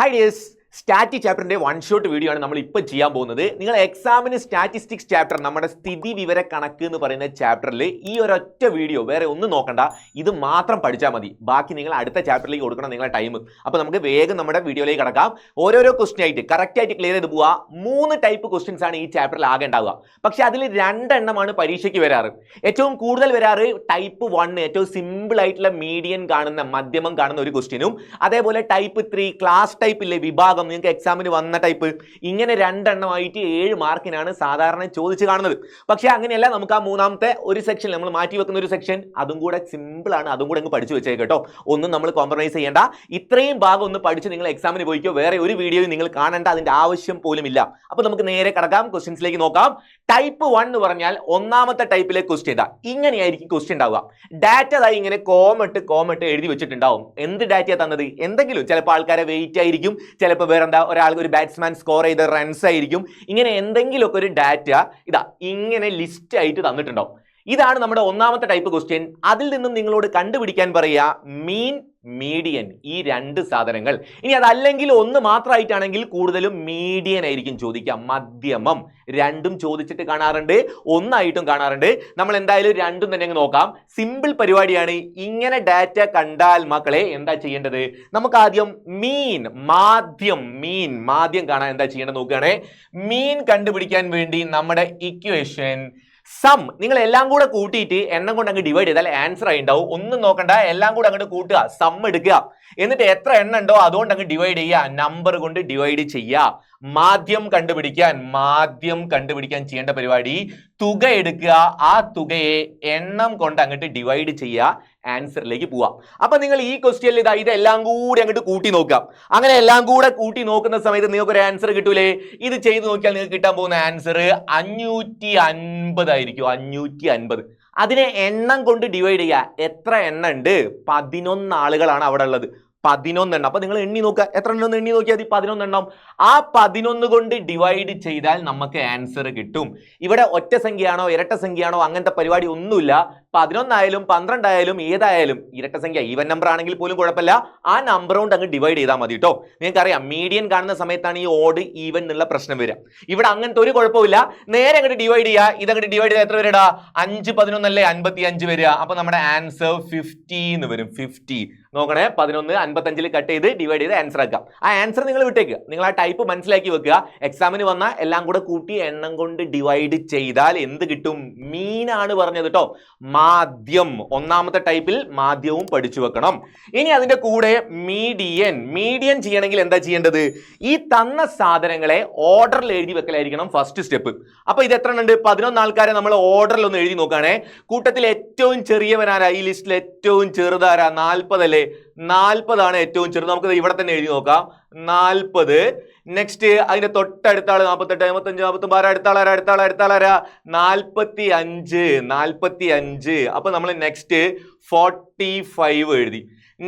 Hi dears, സ്റ്റാറ്റി ചാപ്റ്ററിന്റെ one shot video ആണ് നമ്മൾ ഇപ്പോൾ ചെയ്യാൻ പോകുന്നത്. നിങ്ങൾ എക്സാമിന് സ്റ്റാറ്റിസ്റ്റിക്സ് ചാപ്റ്റർ നമ്മുടെ സ്ഥിതി വിവര കണക്ക് എന്ന് പറയുന്ന ചാപ്റ്ററിൽ ഈ ഒരൊറ്റ വീഡിയോ വേറെ ഒന്നും നോക്കണ്ട, ഇത് മാത്രം പഠിച്ചാൽ മതി. ബാക്കി നിങ്ങൾ അടുത്ത ചാപ്റ്ററിലേക്ക് കൊടുക്കണം നിങ്ങളുടെ ടൈം. അപ്പോൾ നമുക്ക് വേഗം നമ്മുടെ വീഡിയോയിലേക്ക് കടക്കാം. ഓരോരോ ക്വസ്റ്റ്യൻ ആയിട്ട് കറക്റ്റ് ആയിട്ട് ക്ലിയർ ചെയ്ത് പോവുക. 3 ടൈപ്പ് ക്വസ്റ്റ്യൻസ് ആണ് ഈ ചാപ്റ്ററിൽ ആകെ ഉണ്ടാവുക. പക്ഷേ അതിൽ 2 എണ്ണമാണ് പരീക്ഷയ്ക്ക് വരാറ്. ഏറ്റവും കൂടുതൽ വരാറ് ടൈപ്പ് 1, ഏറ്റവും സിമ്പിൾ ആയിട്ടുള്ള മീഡിയൻ കാണുന്ന മധ്യമം കാണുന്ന ഒരു ക്വസ്റ്റ്യനും, അതേപോലെ ടൈപ്പ് 3 ക്ലാസ് ടൈപ്പിലെ വിഭാഗം നിങ്ങൾക്ക് എക്സാമിന് വന്ന ടൈപ്പ്, ഇങ്ങനെ 2 എണ്ണമായിട്ട് 7 മാർക്കിനാണ് സാധാരണ ചോദിച്ച് കാണുന്നത്. പക്ഷേ അങ്ങനെയല്ല, നമുക്ക് ആ മൂന്നാമത്തെ ഒരു സെക്ഷൻ നമ്മൾ മാറ്റി വെക്കുന്ന ഒരു സെക്ഷൻ അതും കൂടെ സിമ്പിൾ ആണ്, അതും കൂടെ അങ്ങ് പഠിച്ചു വെച്ചേക്ക് കേട്ടോ. ഒന്നും നമ്മൾ കോംപ്രമൈസ് ചെയ്യേണ്ട. ഇത്രയും ഭാഗം ഒന്ന് പഠിച്ച് നിങ്ങൾ എക്സാമിന് പോയിക്കോ. വേറെ ഒരു വീഡിയോയും നിങ്ങൾ കാണേണ്ട, അതിന്റെ ആവശ്യം പോലും ഇല്ല. അപ്പോൾ നമുക്ക് നേരെ കടക്കാം, ക്വസ്റ്റ്യൻസിലേക്ക് നോക്കാം. ടൈപ്പ് 1 എന്ന് പറഞ്ഞാൽ ഒന്നാമത്തെ ടൈപ്പിലെ ക്വസ്റ്റ്യൻ ഇതാ ഇങ്ങനെയായിരിക്കും ക്വസ്റ്റ്യൻ ഉണ്ടാവുക. ഡാറ്റ അതായി ഇങ്ങനെ കോമട്ട് എഴുതി വെച്ചിട്ടുണ്ടാവും. എന്ത് ഡാറ്റ തന്നത്? എന്തെങ്കിലും ചിലപ്പോൾ ആൾക്കാരെ വെയിറ്റ് ആയിരിക്കും, ചിലപ്പോൾ വേറെന്താ ഒരാൾക്ക് ഒരു ബാറ്റ്സ്മാൻ സ്കോർ ചെയ്ത റൺസ് ആയിരിക്കും. ഇങ്ങനെ എന്തെങ്കിലുമൊക്കെ ഒരു ഡാറ്റ ഇതാ ഇങ്ങനെ ലിസ്റ്റ് ആയിട്ട് തന്നിട്ടുണ്ടാവും. ഇതാണ് നമ്മുടെ ഒന്നാമത്തെ ടൈപ്പ് ക്വസ്റ്റ്യൻ. അതിൽ നിന്നും നിങ്ങളോട് കണ്ടുപിടിക്കാൻ പറയുക മീൻ, മീഡിയൻ, ഈ 2 സാധനങ്ങൾ. ഇനി അതല്ലെങ്കിൽ ഒന്ന് മാത്രമായിട്ടാണെങ്കിൽ കൂടുതലും മീഡിയൻ ആയിരിക്കും ചോദിക്കുക. മധ്യമം 2ഉം ചോദിച്ചിട്ട് കാണാറുണ്ട്, ഒന്നായിട്ടും കാണാറുണ്ട്. നമ്മൾ എന്തായാലും 2ഉം തന്നെ നോക്കാം. സിമ്പിൾ പരിപാടിയാണ്. ഇങ്ങനെ ഡാറ്റ കണ്ടാൽ മക്കളെ എന്താ ചെയ്യേണ്ടത്? നമുക്ക് ആദ്യം മാധ്യം കാണാൻ എന്താ ചെയ്യേണ്ടത് നോക്കുകയാണെ. മീൻ കണ്ടുപിടിക്കാൻ വേണ്ടി നമ്മുടെ ഇക്വേഷൻ സം നിങ്ങൾ എല്ലാം കൂടെ കൂട്ടിയിട്ട് എണ്ണം കൊണ്ട് അങ്ങ് ഡിവൈഡ് ചെയ്താൽ ആൻസർ ആയി ഉണ്ടാവും. ഒന്നും നോക്കണ്ട, എല്ലാം കൂടെ അങ്ങോട്ട് കൂട്ടുക, സം എടുക്കുക, എന്നിട്ട് എത്ര എണ്ണം ഉണ്ടോ അതുകൊണ്ട് അങ്ങ് ഡിവൈഡ് ചെയ്യുക, നമ്പർ കൊണ്ട് ഡിവൈഡ് ചെയ്യുക. മാധ്യം കണ്ടുപിടിക്കാൻ ചെയ്യേണ്ട പരിപാടി തുക എടുക്കുക, ആ തുകയെ എണ്ണം കൊണ്ട് അങ്ങോട്ട് ഡിവൈഡ് ചെയ്യുക, ആൻസറിലേക്ക് പോവാം. അപ്പൊ നിങ്ങൾ ഈ ക്വസ്റ്റ്യനിൽ ഇതെല്ലാം കൂടി അങ്ങോട്ട് കൂട്ടി നോക്കാം. അങ്ങനെ എല്ലാം കൂടെ കൂട്ടി നോക്കുന്ന സമയത്ത് നിങ്ങൾക്ക് ഒരു ആൻസർ കിട്ടൂലേ? ഇത് ചെയ്ത് നോക്കിയാൽ നിങ്ങൾക്ക് കിട്ടാൻ പോകുന്ന ആൻസർ 550 ആയിരിക്കും. 550. അതിനെ എണ്ണം കൊണ്ട് ഡിവൈഡ് ചെയ്യുക. എത്ര എണ്ണം ഉണ്ട്? 11 ആളുകളാണ് അവിടെ ഉള്ളത്. 11 എണ്ണം. അപ്പൊ നിങ്ങൾ എണ്ണി നോക്കുക, എത്ര എണ്ണം എണ്ണി നോക്കിയാൽ മതി? 11 എണ്ണം. ആ 11 കൊണ്ട് ഡിവൈഡ് ചെയ്താൽ നമുക്ക് ആൻസർ കിട്ടും. ഇവിടെ ഒറ്റ സംഖ്യയാണോ ഇരട്ട സംഖ്യയാണോ അങ്ങനത്തെ പരിപാടി ഒന്നുമില്ല. 11 ആയാലും 12 ആയാലും ഏതായാലും ഇരട്ട സംഖ്യ, ഈവൻ നമ്പർ ആണെങ്കിൽ പോലും കുഴപ്പമില്ല, ആ നമ്പർ കൊണ്ട് അങ്ങ് ഡിവൈഡ് ചെയ്താൽ മതി കേട്ടോ. നിങ്ങൾക്കറിയാം മീഡിയൻ കാണുന്ന സമയത്താണ് ഈ ഓഡ് ഈവൻ എന്നുള്ള പ്രശ്നം വരിക. ഇവിടെ അങ്ങനത്തെ ഒരു കുഴപ്പമില്ല. നേരെ അങ്ങോട്ട് ഡിവൈഡ് ചെയ്യുക. ഇതങ്ങോട്ട് ഡിവൈഡ് ചെയ്താൽ എത്ര വരിക? 5 11 അല്ലേ 55 വരിക. അപ്പൊ നമ്മുടെ ആൻസർ 50 എന്ന് വരും. 50 നോക്കണേ, 11 55 കട്ട് ചെയ്ത് ഡിവൈഡ് ചെയ്ത് ആൻസർ ആക്കാം. ആ ആൻസർ നിങ്ങൾ വിട്ടേക്കുക. നിങ്ങൾ ആ ടൈപ്പ് മനസ്സിലാക്കി വെക്കുക. എക്സാമിന് വന്ന എല്ലാം കൂടെ കൂട്ടി എണ്ണം കൊണ്ട് ഡിവൈഡ് ചെയ്താൽ എന്ത് കിട്ടും? മീനാണ് പറഞ്ഞത് കേട്ടോ. മാധ്യം, ഒന്നാമത്തെ ടൈപ്പിൽ മാധ്യവും പഠിച്ചു വെക്കണം. ഇനി അതിന്റെ കൂടെ മീഡിയൻ ചെയ്യണമെങ്കിൽ എന്താ ചെയ്യേണ്ടത്? ഈ തന്ന സാധനങ്ങളെ ഓർഡറിൽ എഴുതി വെക്കലായിരിക്കണം ഫസ്റ്റ് സ്റ്റെപ്പ്. അപ്പൊ ഇത് എത്ര ഉണ്ട്? 11 ആൾക്കാരെ നമ്മൾ ഓർഡറിൽ ഒന്ന് എഴുതി നോക്കുകയാണെ. കൂട്ടത്തിൽ ഏറ്റവും ചെറിയവനാരാ? ഈ ലിസ്റ്റിൽ ഏറ്റവും ചെറുതാരാ? 40 അല്ലേ? 40 ആണ് ഏറ്റവും ചെറുത്. നമുക്ക് ഇവിടെ തന്നെ എഴുതി നോക്കാം, 40. നെക്സ്റ്റ് അതിന്റെ തൊട്ടടുത്ത ആള് 48 55 46 അടുത്ത ആളാരാ? 45. അപ്പൊ നമ്മൾ നെക്സ്റ്റ് 45 എഴുതി.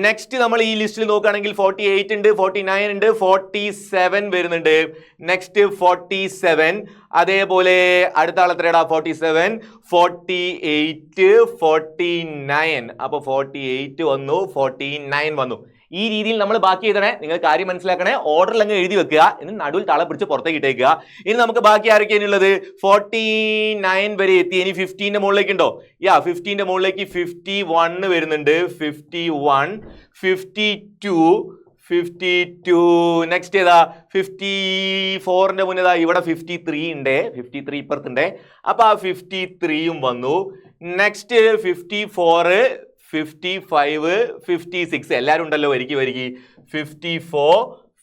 നെക്സ്റ്റ് നമ്മൾ ഈ ലിസ്റ്റിൽ നോക്കുകയാണെങ്കിൽ 48 ഉണ്ട്, 49 ഉണ്ട്, 47 വരുന്നുണ്ട്. നെക്സ്റ്റ് 47. അതേപോലെ അടുത്ത ആൾ എത്രയാടാ? 47, 48, 49. അപ്പൊ 48 വന്നു, 49 വന്നു. ഈ രീതിയിൽ നമ്മൾ ബാക്കി എഴുതണേ. നിങ്ങൾ കാര്യം മനസ്സിലാക്കണേ. ഓർഡറിൽ അങ്ങ് എഴുതി വെക്കുക, എന്നിട്ട് നടുവിൽ താളെ പിടിച്ച് പുറത്തേക്ക് ഇട്ടേക്കുക. ഇനി നമുക്ക് ബാക്കി ആരൊക്കെയാണ് ഉള്ളത്? 49 വരെ എത്തി. ഇനി 15ന്റെ മുകളിലേക്ക് ഉണ്ടോ? 15ന്റെ മുകളിലേക്ക് 51 വരുന്നുണ്ട്. 51, 52. നെക്സ്റ്റ് ഏതാ? 54ന്റെ മുന്നേ ഇവിടെ 53 ഉണ്ട്. 53 ഇപ്പുറത്തുണ്ട്. അപ്പൊ ആ 53യും വന്നു. നെക്സ്റ്റ് 54, 55, 56 എല്ലാവരും ഉണ്ടല്ലോ വരിക്ക്. 54,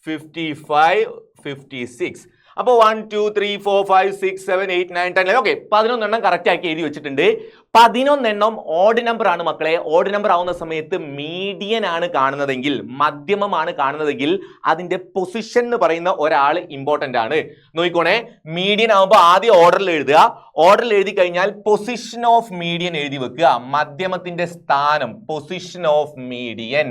55, 56. അപ്പോൾ 1 2 3 4 5 6 7 8 9 10. ഓക്കെ, 11 എണ്ണം കറക്റ്റ് ആക്കി എഴുതി വെച്ചിട്ടുണ്ട്. 11 എണ്ണം ഓഡ് നമ്പർ ആണ് മക്കളെ. ഓഡ് നമ്പർ ആവുന്ന സമയത്ത് മീഡിയൻ ആണ് കാണുന്നതെങ്കിൽ, മധ്യമമാണ് കാണുന്നതെങ്കിൽ അതിന്റെ പൊസിഷൻ എന്ന് പറയുന്ന ഒരാൾ ഇമ്പോർട്ടന്റ് ആണ്. നോക്കിക്കോണേ, മീഡിയൻ ആവുമ്പോൾ ആദ്യം ഓർഡറിൽ എഴുതുക. ഓർഡറിൽ എഴുതി കഴിഞ്ഞാൽ പൊസിഷൻ ഓഫ് മീഡിയൻ എഴുതി വെക്കുക. മധ്യമത്തിന്റെ സ്ഥാനം, പൊസിഷൻ ഓഫ് മീഡിയൻ.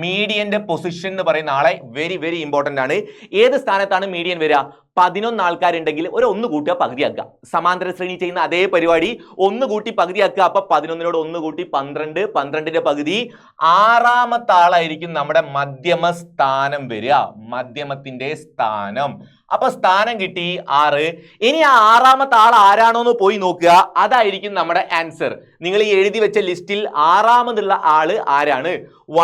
മീഡിയന്റെ പൊസിഷൻ എന്ന് പറയുന്ന ആളെ വെരി വെരി ഇമ്പോർട്ടന്റ് ആണ്. ഏത് സ്ഥാനത്താണ് മീഡിയൻ വരിക? 11 ആൾക്കാരുണ്ടെങ്കിൽ ഒരു 1 കൂട്ടുക പകുതിയാക്കുക. സമാന്തര ശ്രേണി ചെയ്യുന്ന അതേ പരിപാടി 1 കൂട്ടി പകുതിയാക്കുക. അപ്പൊ 11നോട് 1 കൂട്ടി 12, 12ന്റെ പകുതി. ആറാമത്തെ ആളായിരിക്കും നമ്മുടെ മധ്യമ സ്ഥാനം വരിക, മധ്യമത്തിന്റെ സ്ഥാനം. അപ്പൊ സ്ഥാനം കിട്ടി 6. ഇനി ആ ആറാമത്തെ ആൾ ആരാണോന്ന് പോയി നോക്കുക, അതായിരിക്കും നമ്മുടെ ആൻസർ. നിങ്ങൾ ഈ എഴുതി വെച്ച ലിസ്റ്റിൽ ആറാമതുള്ള ആള് ആരാണ്?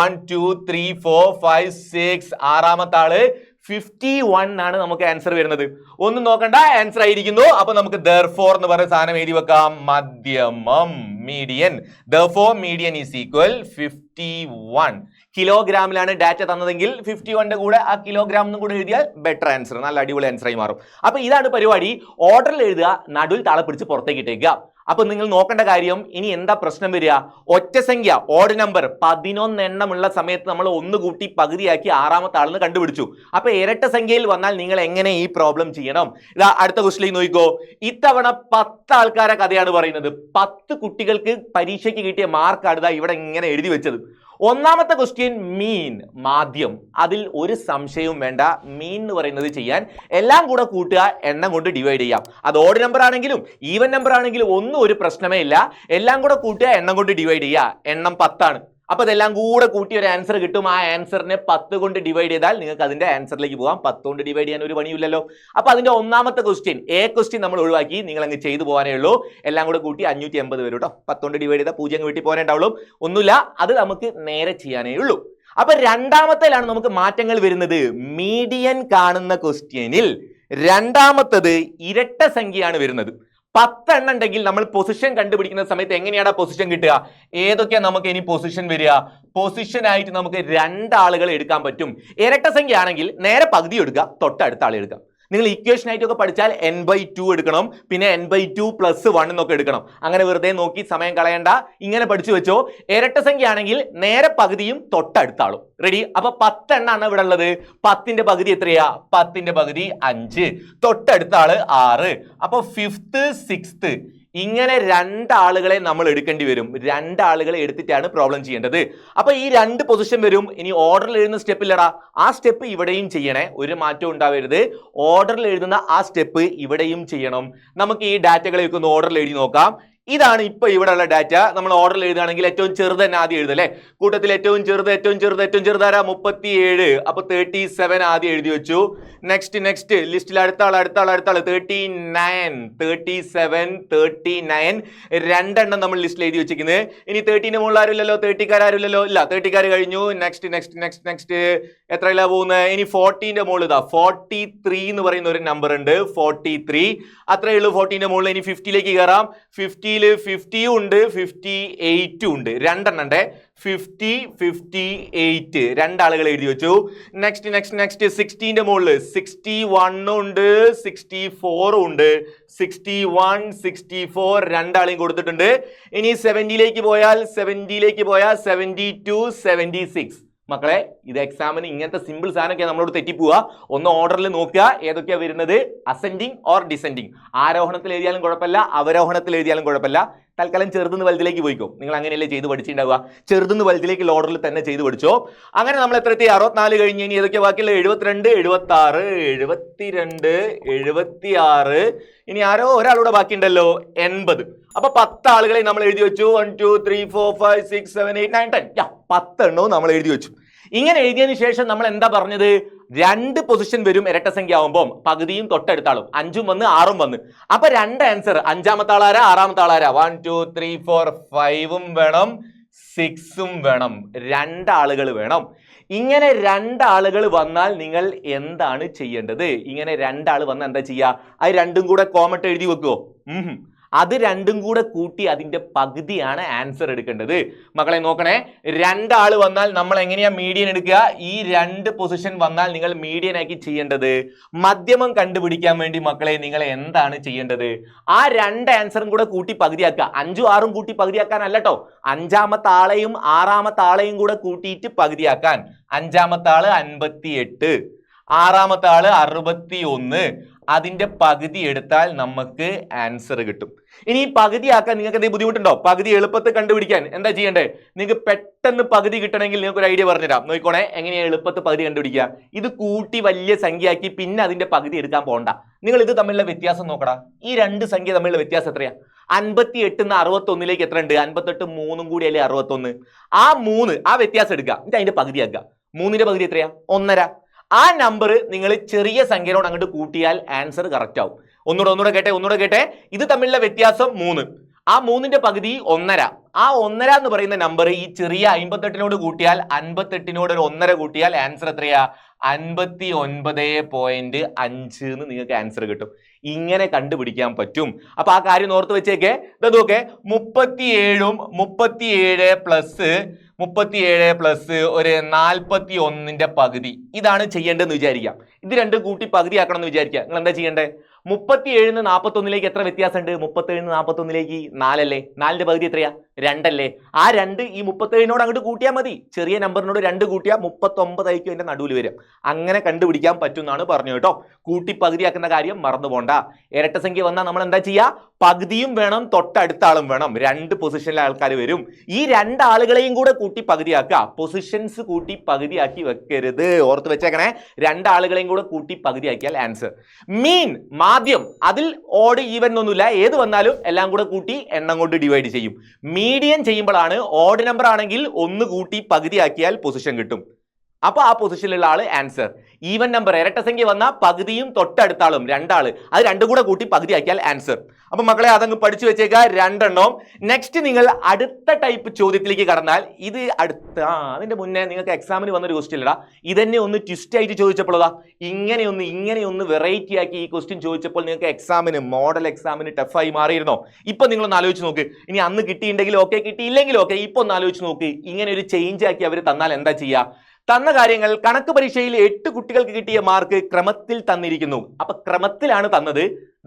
1 2 3 4 5 6. ആറാമത്തെ ആള് 51 ആണ് നമുക്ക് ആൻസർ വരുന്നത്. ഒന്നും നോക്കണ്ട, ആൻസർ ആയിരിക്കുന്നു. അപ്പൊ നമുക്ക് therefore എന്ന് പറയുന്ന സാധനം എഴുതി വെക്കാം, മധ്യമം, median. therefore median is equal 51. കിലോഗ്രാമിലാണ് ഡാറ്റ തന്നതെങ്കിൽ 51ന്റെ കൂടെ ആ കിലോഗ്രാം എന്നും കൂടെ എഴുതിയാൽ ബെറ്റർ ആൻസർ, നല്ല അടിപൊളി ആൻസർ ആയി മാറും. അപ്പൊ ഇതാണ് പരിപാടി. ഓർഡറിൽ എഴുതുക, നടുവിൽ താളെ പിടിച്ച് പുറത്തേക്ക് ഇട്ടേക്കുക. അപ്പൊ നിങ്ങൾ നോക്കേണ്ട കാര്യം, ഇനി എന്താ പ്രശ്നം വരിക? ഒറ്റ സംഖ്യ ഓഡ് നമ്പർ 11 എണ്ണമുള്ള സമയത്ത് നമ്മൾ 1 കൂട്ടി പകുതിയാക്കി ആറാമത്തെ ആളിന് കണ്ടുപിടിച്ചു. അപ്പൊ ഇരട്ട സംഖ്യയിൽ വന്നാൽ നിങ്ങൾ എങ്ങനെ ഈ പ്രോബ്ലം ചെയ്യണം? ഇതാ അടുത്ത ക്വസ്റ്റിലേക്ക് നോക്കിക്കോ. ഇത്തവണ 10 ആൾക്കാരെ കഥയാണ് പറയുന്നത്. 10 കുട്ടികൾക്ക് പരീക്ഷയ്ക്ക് കിട്ടിയ മാർക്കാണ് ഇവിടെ ഇങ്ങനെ എഴുതി വെച്ചത്. ഒന്നാമത്തെ ക്വസ്റ്റ്യൻ മീൻ, മാധ്യം. അതിൽ ഒരു സംശയവും വേണ്ട. മീൻ എന്ന് പറയുന്നത് ചെയ്യാൻ എല്ലാം കൂടെ കൂട്ടുക, എണ്ണം കൊണ്ട് ഡിവൈഡ് ചെയ്യാം. അത് ഓഡ് നമ്പർ ആണെങ്കിലും ഈവൻ നമ്പർ ആണെങ്കിലും ഒന്നും ഒരു പ്രശ്നമേ ഇല്ല. എല്ലാം കൂടെ കൂട്ടുക, എണ്ണം കൊണ്ട് ഡിവൈഡ് ചെയ്യുക. എണ്ണം 10 ആണ്. അപ്പൊ ഇതെല്ലാം കൂടെ കൂട്ടി ഒരു ആൻസർ കിട്ടും. ആ ആൻസറിനെ 10 കൊണ്ട് ഡിവൈഡ് ചെയ്താൽ നിങ്ങൾക്ക് അതിന്റെ ആൻസറിലേക്ക് പോകാം. 10 കൊണ്ട് ഡിവൈഡ് ചെയ്യാൻ ഒരു പണിയില്ലല്ലോ. അപ്പൊ അതിന്റെ ഒന്നാമത്തെ ക്വസ്റ്റ്യൻ, ക്വസ്റ്റ്യൻ നമ്മൾ ഒഴിവാക്കി, നിങ്ങൾ അങ്ങ് ചെയ്തു പോകാനേ ഉള്ളൂ. എല്ലാം കൂടെ കൂട്ടി 580 വരും കേട്ടോ. 10 കൊണ്ട് ഡിവൈഡ് ചെയ്താൽ 0 വീട്ടിൽ പോകാനേ ഉണ്ടാവുള്ളൂ. ഒന്നുമില്ല, അത് നമുക്ക് നേരെ ചെയ്യാനേ ഉള്ളൂ. അപ്പൊ രണ്ടാമത്തേലാണ് നമുക്ക് മാറ്റങ്ങൾ വരുന്നത്. മീഡിയൻ കാണുന്ന ക്വസ്റ്റ്യനിൽ രണ്ടാമത്തത് ഇരട്ട സംഖ്യയാണ് വരുന്നത്. 10 എണ്ണം ഉണ്ടെങ്കിൽ നമ്മൾ പൊസിഷൻ കണ്ടുപിടിക്കുന്ന സമയത്ത് എങ്ങനെയാണ് പൊസിഷൻ കിട്ടുക? ഏതൊക്കെയാ നമുക്ക് ഇനി പൊസിഷൻ വരിക? പൊസിഷൻ ആയിട്ട് നമുക്ക് 2 ആളുകൾ എടുക്കാൻ പറ്റും. ഇരട്ട സംഖ്യ ആണെങ്കിൽ നേരെ പകുതി എടുക്കുക, തൊട്ടടുത്ത ആളെ എടുക്കാം. നിങ്ങൾ ഇക്വേഷൻ ആയിട്ടൊക്കെ പഠിച്ചാൽ n/2 എടുക്കണം, പിന്നെ n/2 + 1 എന്നൊക്കെ എടുക്കണം. അങ്ങനെ വെറുതെ നോക്കി സമയം കളയണ്ട, ഇങ്ങനെ പഠിച്ചു വെച്ചോ. ഇരട്ട സംഖ്യ ആണെങ്കിൽ നേരെ പകുതിയും തൊട്ടടുത്ത ആളും. റെഡി? അപ്പൊ 10 എണ്ണാണ് ഇവിടെ ഉള്ളത്. 10ന്റെ പകുതി എത്രയാ? 10ന്റെ പകുതി 5. തൊട്ടടുത്ത ആള് 6. അപ്പൊ 5th 6th ഇങ്ങനെ 2 ആളുകളെ നമ്മൾ എടുക്കേണ്ടി വരും. 2 ആളുകളെ എടുത്തിട്ടാണ് പ്രോബ്ലം ചെയ്യേണ്ടത്. അപ്പൊ ഈ 2 പൊസിഷൻ വരും. ഇനി ഓർഡറിൽ എഴുതുന്ന സ്റ്റെപ്പ് ഇല്ലടാ, ആ സ്റ്റെപ്പ് ഇവിടെയും ചെയ്യണേ, ഒരു മാറ്റവും ഉണ്ടാവരുത്. ഓർഡറിൽ എഴുതുന്ന ആ സ്റ്റെപ്പ് ഇവിടെയും ചെയ്യണം. നമുക്ക് ഈ ഡാറ്റകളെയൊക്കെ ഒന്ന് ഓർഡറിൽ എഴുതി നോക്കാം. ഇതാണ് ഇപ്പൊ ഇവിടെ ഉള്ള ഡാറ്റ. നമ്മൾ ഓർഡറിൽ എഴുതുകയാണെങ്കിൽ ഏറ്റവും ചെറുത് തന്നെ ആദ്യം എഴുതല്ലേ. കൂട്ടത്തിൽ ഏറ്റവും ചെറുതാരാ? 37. അപ്പൊ 37 ആദ്യം എഴുതി വെച്ചു. നെക്സ്റ്റ് ലിസ്റ്റിൽ അടുത്ത ആൾ 39. 37 39 2 നമ്മൾ ലിസ്റ്റിൽ എഴുതി വെച്ചിരിക്കുന്നത്. ഇനി 30ന്റെ മുകളിൽ ആരുമില്ലല്ലോ, 30-കാരും ഇല്ല. 30-കാര് കഴിഞ്ഞു. നെക്സ്റ്റ് എത്രയിലാ പോകുന്നത്? ഇനി 40ന്റെ മുകളിൽ ഇതാ 43 എന്ന് പറയുന്ന ഒരു നമ്പർ ഉണ്ട്. 43 അത്രയേ ഉള്ളൂ. 40ന്റെ മുകളിൽ ഇനി 50ലേക്ക് കയറാം. 50 50 ഉണ്ട്, 58 ഉണ്ട്. 2 എണ്ണണ്ടേ. 50 58 2 ആളുകൾ എഴുതി വെച്ചു. നെക്സ്റ്റ് 60ന്റെ മുകളിൽ 61 ഉണ്ട്, 64 ഉണ്ട്. 61 64 2 ആളെയും കൊടുത്തിട്ടുണ്ട്. ഇനി 70ലേക്ക് പോയാൽ 72 76. മക്കളെ, ഇത് എക്സാമിന് ഇങ്ങനത്തെ സിമ്പിൾ സാധനമൊക്കെ നമ്മളോട് തെറ്റിപ്പോവുക. ഒന്ന് ഓർഡറിൽ നോക്കുക ഏതൊക്കെയാ വരുന്നത്. അസെൻഡിങ് ഓർ ഡിസെൻഡിങ്, ആരോഹണത്തിൽ എഴുതിയാലും കുഴപ്പമില്ല, അവരോഹണത്തിൽ എഴുതിയാലും കുഴപ്പമില്ല. തൽക്കാലം ചെറുതുനിന്ന് വലുതിലേക്ക് പോയിക്കോ. നിങ്ങൾ അങ്ങനെയല്ലേ ചെയ്ത് പഠിച്ചിട്ടുണ്ടാവുക. ചെറുതുനിന്ന് വലുതിലേക്ക് ഓർഡറിൽ തന്നെ ചെയ്ത് പഠിച്ചോ. അങ്ങനെ നമ്മൾ എത്ര എത്തി? 64 കഴിഞ്ഞ്. ഇനി ഏതൊക്കെ ബാക്കിയുള്ള? 72 76 72 76. ഇനി ആരോ ഒരാളൂടെ ബാക്കിയുണ്ടല്ലോ, 80. അപ്പൊ 10 ആളുകളെ നമ്മൾ എഴുതി വെച്ചു. 1 2 3 4 5 6 7 8 9 10. 10 എണ്ണവും നമ്മൾ എഴുതി വെച്ചു. ഇങ്ങനെ എഴുതിയതിനു ശേഷം നമ്മൾ എന്താ പറഞ്ഞത്? 2 പൊസിഷൻ വരും ഇരട്ട സംഖ്യ ആവുമ്പോൾ. പകുതിയും തൊട്ടടുത്താളും. 5ഉം വന്ന് 6ഉം വന്ന്. അപ്പൊ 2 ആൻസർ. 5ാമത്തെ ആളാരാ? 6ാമത്തെ ആളാരാ? 1 2 3 4 5ഉം വേണം, 6ഉം വേണം. 2 ആളുകൾ വേണം. ഇങ്ങനെ 2 ആളുകൾ വന്നാൽ നിങ്ങൾ എന്താണ് ചെയ്യേണ്ടത്? ഇങ്ങനെ 2 ആൾ വന്നാൽ എന്താ ചെയ്യുക? അത് 2ഉം കൂടെ കോമട്ട് എഴുതി വെക്കുവോ? അത് 2ഉം കൂടെ കൂട്ടി അതിന്റെ പകുതിയാണ് ആൻസർ എടുക്കേണ്ടത്. മക്കളെ നോക്കണേ, 2 ആൾ വന്നാൽ നമ്മൾ എങ്ങനെയാ മീഡിയൻ എടുക്കുക? ഈ 2 പൊസിഷൻ വന്നാൽ നിങ്ങൾ മീഡിയൻ ആക്കി ചെയ്യേണ്ടത് മധ്യമം കണ്ടുപിടിക്കാൻ വേണ്ടി മക്കളെ നിങ്ങൾ എന്താണ് ചെയ്യേണ്ടത്? ആ 2 ആൻസറും കൂടെ കൂട്ടി പകുതിയാക്കുക. 5ഉം 6ഉം കൂട്ടി പകുതിയാക്കാൻ അല്ലട്ടോ, 5ാമത്തെ ആളെയും 6ാമത്തെ ആളെയും കൂടെ കൂട്ടിയിട്ട് പകുതിയാക്കാൻ. 5ാമത്തെ ആള് 58, 6ാമത്തെ ആള് 61. അതിന്റെ പകുതി എടുത്താൽ നമുക്ക് ആൻസർ കിട്ടും. ഇനി ഈ പകുതിയാക്കാൻ നിങ്ങൾക്ക് എന്തെങ്കിലും ബുദ്ധിമുട്ടുണ്ടോ? പകുതി എളുപ്പത്തിൽ കണ്ടുപിടിക്കാൻ എന്താ ചെയ്യണ്ടേ? നിങ്ങൾക്ക് പെട്ടെന്ന് പകുതി കിട്ടണമെങ്കിൽ നിങ്ങൾക്ക് ഒരു ഐഡിയ പറഞ്ഞുതരാം. നോക്കിക്കോണേ, എങ്ങനെയാണ് എളുപ്പത്തിൽ പകുതി കണ്ടുപിടിക്കുക. ഇത് കൂട്ടി വലിയ സംഖ്യയാക്കി പിന്നെ അതിന്റെ പകുതി എടുക്കാൻ പോകണ്ട. നിങ്ങൾ ഇത് തമ്മിലുള്ള വ്യത്യാസം നോക്കടാ. ഈ രണ്ട് സംഖ്യ തമ്മിലുള്ള വ്യത്യാസം എത്രയാ? 58 61 എത്ര ഉണ്ട്? 58 3 കൂടി അല്ലേ 61. ആ 3 ആ വ്യത്യാസം എടുക്കുക, എന്നിട്ട് അതിന്റെ പകുതിയാക്കുക. 3ന്റെ പകുതി എത്രയാ? 1.5. ആ നമ്പർ നിങ്ങൾ ചെറിയ സംഖ്യയോട് അങ്ങോട്ട് കൂട്ടിയാൽ ആൻസർ കറക്റ്റ് ആവും. ഒന്നുകൂടെ കേട്ടെ. ഇത് തമ്മിലുള്ള വ്യത്യാസം 3. ആ 3ന്റെ പകുതി 1.5. ആ 1.5 എന്ന് പറയുന്ന നമ്പർ ഈ ചെറിയ 58നോട് കൂട്ടിയാൽ 58നോട് ഒരു 1.5 കൂട്ടിയാൽ ആൻസർ എത്രയാ? 59.5 എന്ന് നിങ്ങൾക്ക് ആൻസർ കിട്ടും. ഇങ്ങനെ കണ്ടുപിടിക്കാൻ പറ്റും. അപ്പൊ ആ കാര്യം ഓർത്ത് വെച്ചേക്കെ. ഇതൊക്കെ 37 പ്ലസ് ഒരു 41ന്റെ പകുതി, ഇതാണ് ചെയ്യേണ്ടതെന്ന് വിചാരിക്കാം. ഇത് രണ്ടും കൂട്ടി പകുതിയാക്കണം എന്ന് വിചാരിക്കുക. നിങ്ങൾ എന്താ ചെയ്യേണ്ടത്? 37 41 എത്ര വ്യത്യാസമുണ്ട്? 37 41 4 അല്ലേ? 4ന്റെ പകുതി എത്രയാ? 2 അല്ലേ? ആ 2 ഈ 37നോട് അങ്ങോട്ട് കൂട്ടിയാൽ മതി. ചെറിയ നമ്പറിനോട് 2 കൂട്ടിയാൽ 39 ആയിരിക്കും അതിന്റെ നടുവിൽ വരും. അങ്ങനെ കണ്ടുപിടിക്കാൻ പറ്റും എന്നാണ് പറഞ്ഞു കേട്ടോ. കൂട്ടി പകുതിയാക്കുന്ന കാര്യം മറന്നു പോണ്ട. ഇരട്ട സംഖ്യ വന്നാൽ നമ്മൾ എന്താ ചെയ്യുക? പകുതിയും വേണം, തൊട്ടടുത്ത ആളും വേണം. 2 പൊസിഷനിലെ ആൾക്കാർ വരും. ഈ 2 ആളുകളെയും കൂടെ കൂട്ടി പകുതിയാക്കുക. പൊസിഷൻസ് കൂട്ടി പകുതിയാക്കി വെക്കരുത്, ഓർത്ത് വെച്ചേക്കണേ. 2 ആളുകളെയും കൂടെ കൂട്ടി പകുതിയാക്കിയാൽ ആൻസർ. മീൻ മാധ്യം, അതിൽ ഓഡ് ഈവൻ ഒന്നുമില്ല, ഏത് വന്നാലും എല്ലാം കൂടെ കൂട്ടി എണ്ണം കൊണ്ട് ഡിവൈഡ് ചെയ്യും. മീഡിയൻ ചെയ്യുമ്പോഴാണ് ഓഡ് നമ്പർ ആണെങ്കിൽ 1 കൂട്ടി പകുതിയാക്കിയാൽ പൊസിഷൻ കിട്ടും. അപ്പൊ ആ പൊസിഷനിലുള്ള ആള് ആൻസർ. ഈവൻ നമ്പർ ഇരട്ട സംഖ്യ വന്നാൽ പകുതിയും തൊട്ടടുത്ത ആളും 2 ആള്, അത് 2 കൂടെ കൂട്ടി പകുതിയാക്കിയാൽ ആൻസർ. അപ്പൊ മക്കളെ അതങ്ങ് പഠിച്ചു വെച്ചേക്കുക 2 എണ്ണം. നെക്സ്റ്റ് നിങ്ങൾ അടുത്ത ടൈപ്പ് ചോദ്യത്തിലേക്ക് കടന്നാൽ, ഇത് അടുത്ത അതിന്റെ മുന്നേ നിങ്ങൾക്ക് എക്സാമിന് വന്നൊരു ക്വസ്റ്റ്യൻ ഇടാ. ഇതന്നെ ഒന്ന് ട്വിസ്റ്റ് ആയിട്ട് ചോദിച്ചപ്പോഴാ ഇങ്ങനെയൊന്ന് വെറൈറ്റി ആക്കി ഈ ക്വസ്റ്റ്യൻ ചോദിച്ചപ്പോൾ നിങ്ങൾക്ക് എക്സാമിന്, മോഡൽ എക്സാമിന് ടഫായി മാറിയിരുന്നോ? ഇപ്പൊ നിങ്ങളൊന്ന് ആലോചിച്ച് നോക്ക്. ഇനി അന്ന് കിട്ടിയിട്ടുണ്ടെങ്കിൽ ഓക്കെ, കിട്ടിയില്ലെങ്കിൽ ഓക്കെ. ഇപ്പൊ ഒന്ന് ആലോചിച്ച് നോക്ക്, ഇങ്ങനെ ഒരു ചേഞ്ച് ആക്കി അവർ തന്നാൽ എന്താ ചെയ്യുക? തന്ന കാര്യങ്ങൾ, കണക്ക് പരീക്ഷയിൽ 8 കുട്ടികൾക്ക് കിട്ടിയ മാർക്ക് ക്രമത്തിൽ തന്നിരിക്കുന്നു. അപ്പൊ ക്രമത്തിലാണ് തന്നത്.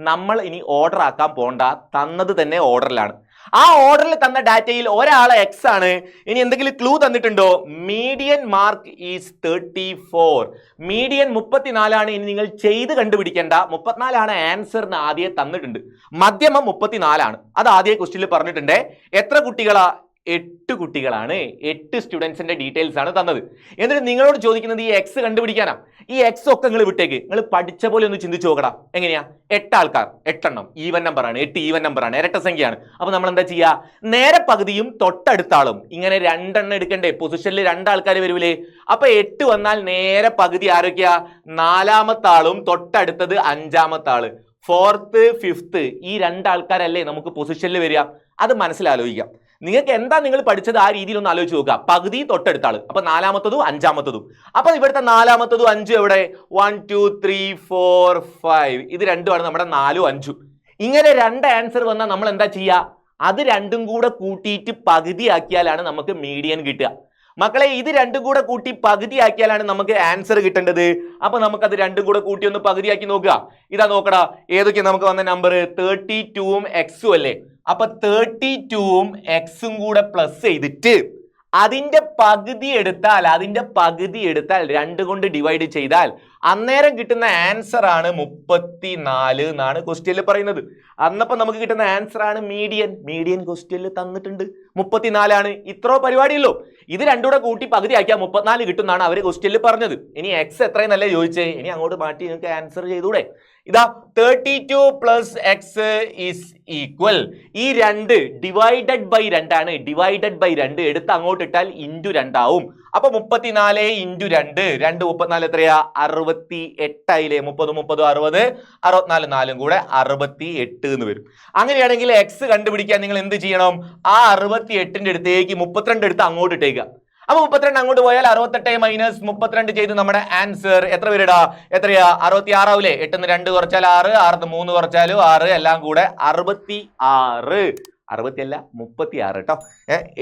നമ്മൾ ഇനി ഓർഡർ ആക്കാൻ പോണ്ട, തന്നത് തന്നെ ഓർഡറിലാണ്. ആ ഓർഡറിൽ തന്ന ഡാറ്റയിൽ ഒരാളെ എക്സ് ആണ്. ഇനി എന്തെങ്കിലും ക്ലൂ തന്നിട്ടുണ്ടോ? Median mark is 34. മീഡിയൻ 34 ഇനി നിങ്ങൾ ചെയ്ത് കണ്ടുപിടിക്കേണ്ട. 34 ആൻസർ എന്ന് ആദ്യം തന്നിട്ടുണ്ട്. മധ്യമം 34. അത് ആദ്യ ക്വസ്റ്റ്യനിൽ പറഞ്ഞിട്ടുണ്ട്. എത്ര കുട്ടികളാ? 8 കുട്ടികളാണ്. 8 സ്റ്റുഡൻസിന്റെ ഡീറ്റെയിൽസ് ആണ് തന്നത്. എന്നിട്ട് നിങ്ങളോട് ചോദിക്കുന്നത് ഈ എക്സ് കണ്ടുപിടിക്കാനാ. ഈ എക്സ് ഒക്കെ നിങ്ങൾ വിട്ടേക്ക്, നിങ്ങൾ പഠിച്ച പോലെ ഒന്ന് ചിന്തിച്ചു നോക്കടാ. എങ്ങനെയാ? 8 ആൾക്കാർ, 8 എണ്ണം ഈവൻ നമ്പറാണ്. 8 ഈവൻ നമ്പറാണ്, ഇരട്ട സംഖ്യയാണ്. അപ്പൊ നമ്മൾ എന്താ ചെയ്യുക? നേരെ പകുതിയും തൊട്ടടുത്ത ആളും, ഇങ്ങനെ 2 എണ്ണം എടുക്കണ്ടേ? പൊസിഷനിൽ 2 ആൾക്കാർ വരൂലേ? അപ്പൊ 8 വന്നാൽ നേരെ പകുതി ആരൊക്കെയാ? 4ാമത്തെ ആളും തൊട്ടടുത്തത് 5ാമത്തെ ആള്. 4th 5th ഈ 2 ആൾക്കാരല്ലേ നമുക്ക് പൊസിഷനിൽ വരിക. അത് മനസ്സിലാലോചിക്കാം. നിങ്ങൾക്ക് എന്താ നിങ്ങൾ പഠിച്ചത് ആ രീതിയിൽ ഒന്ന് ആലോചിച്ച് നോക്കുക. പകുതി തൊട്ടടുത്ത ആള്, അപ്പൊ 4ാമത്തതും 5ാമത്തതും. അപ്പൊ ഇവിടുത്തെ 4ാമത്തതും 5 എവിടെ? 1 2 3 4 5. ഇത് 2ആണ് നമ്മുടെ 4ഉം 5ഉം. ഇങ്ങനെ 2 ആൻസർ വന്നാൽ നമ്മൾ എന്താ ചെയ്യുക? അത് 2ഉം കൂടെ കൂട്ടിയിട്ട് പകുതിയാക്കിയാലാണ് നമുക്ക് മീഡിയൻ കിട്ടുക. മക്കളെ, ഇത് 2ഉം കൂടെ കൂട്ടി പകുതിയാക്കിയാലാണ് നമുക്ക് ആൻസർ കിട്ടേണ്ടത്. അപ്പൊ നമുക്കത് 2ഉം കൂടെ കൂട്ടി ഒന്ന് പകുതിയാക്കി നോക്കുക. ഇതാ നോക്കടാ, ഏതൊക്കെ നമുക്ക് വന്ന നമ്പർ? 32ഉം എക്സും അല്ലേ? അപ്പൊ 32ഉം എക്സും കൂടെ പ്ലസ് ചെയ്തിട്ട് അതിന്റെ പകുതി എടുത്താൽ 2 കൊണ്ട് ഡിവൈഡ് ചെയ്താൽ അന്നേരം കിട്ടുന്ന ആൻസർ ആണ് 34 എന്നാണ് ക്വസ്റ്റ്യനിൽ പറയുന്നത്. അന്നപ്പോ നമുക്ക് കിട്ടുന്ന ആൻസർ ആണ് മീഡിയൻ. മീഡിയൻ ക്വസ്റ്റ്യനിൽ തന്നിട്ടുണ്ട് 34. ഇത്രോ പരിപാടിയല്ലോ. ഇത് 2 കൂടെ കൂട്ടി പകുതിയാക്കിയാൽ 34 കിട്ടും എന്നാണ് അവർ ക്വസ്റ്റ്യനിൽ പറഞ്ഞത്. ഇനി എക്സ് എത്രയെന്നല്ലേ ചോദിച്ചേ? ഇനി അങ്ങോട്ട് മാറ്റി നിങ്ങൾക്ക് ആൻസർ ചെയ്തൂടെ? ഇതാ 32 പ്ലസ് എക്സ് ഈസ് ഈക്വൽ. ഈ 2 ഡിവൈഡഡ് ബൈ 2 ആണ്. ഡിവൈഡഡ് ബൈ 2 എടുത്ത് അങ്ങോട്ട് ഇട്ടാൽ ഇൻറ്റു 2 ആവും. അപ്പൊ 34 ഇൻറ്റു 2, 2 34 എത്രയാ? 68 ആയില്ലേ? 30 30 60, 64 4 കൂടെ 68 എന്ന് വരും. അങ്ങനെയാണെങ്കിൽ എക്സ് കണ്ടുപിടിക്കാൻ നിങ്ങൾ എന്ത് ചെയ്യണം? ആ 68ന്റെ അടുത്തേക്ക് 32 എടുത്ത് അങ്ങോട്ട് ഇട്ടേക്കുക. അപ്പൊ 32 അങ്ങോട്ട് പോയാൽ 68 മൈനസ് 32 ചെയ്ത് നമ്മുടെ ആൻസർ എത്ര വരിടാ? എത്രയാ? 66 ആവൂലേ? 8 2 കുറച്ചാൽ 6, 6 3 കുറച്ചാൽ 6, എല്ലാം കൂടെ 66. 60 അല്ല 36 കേട്ടോ.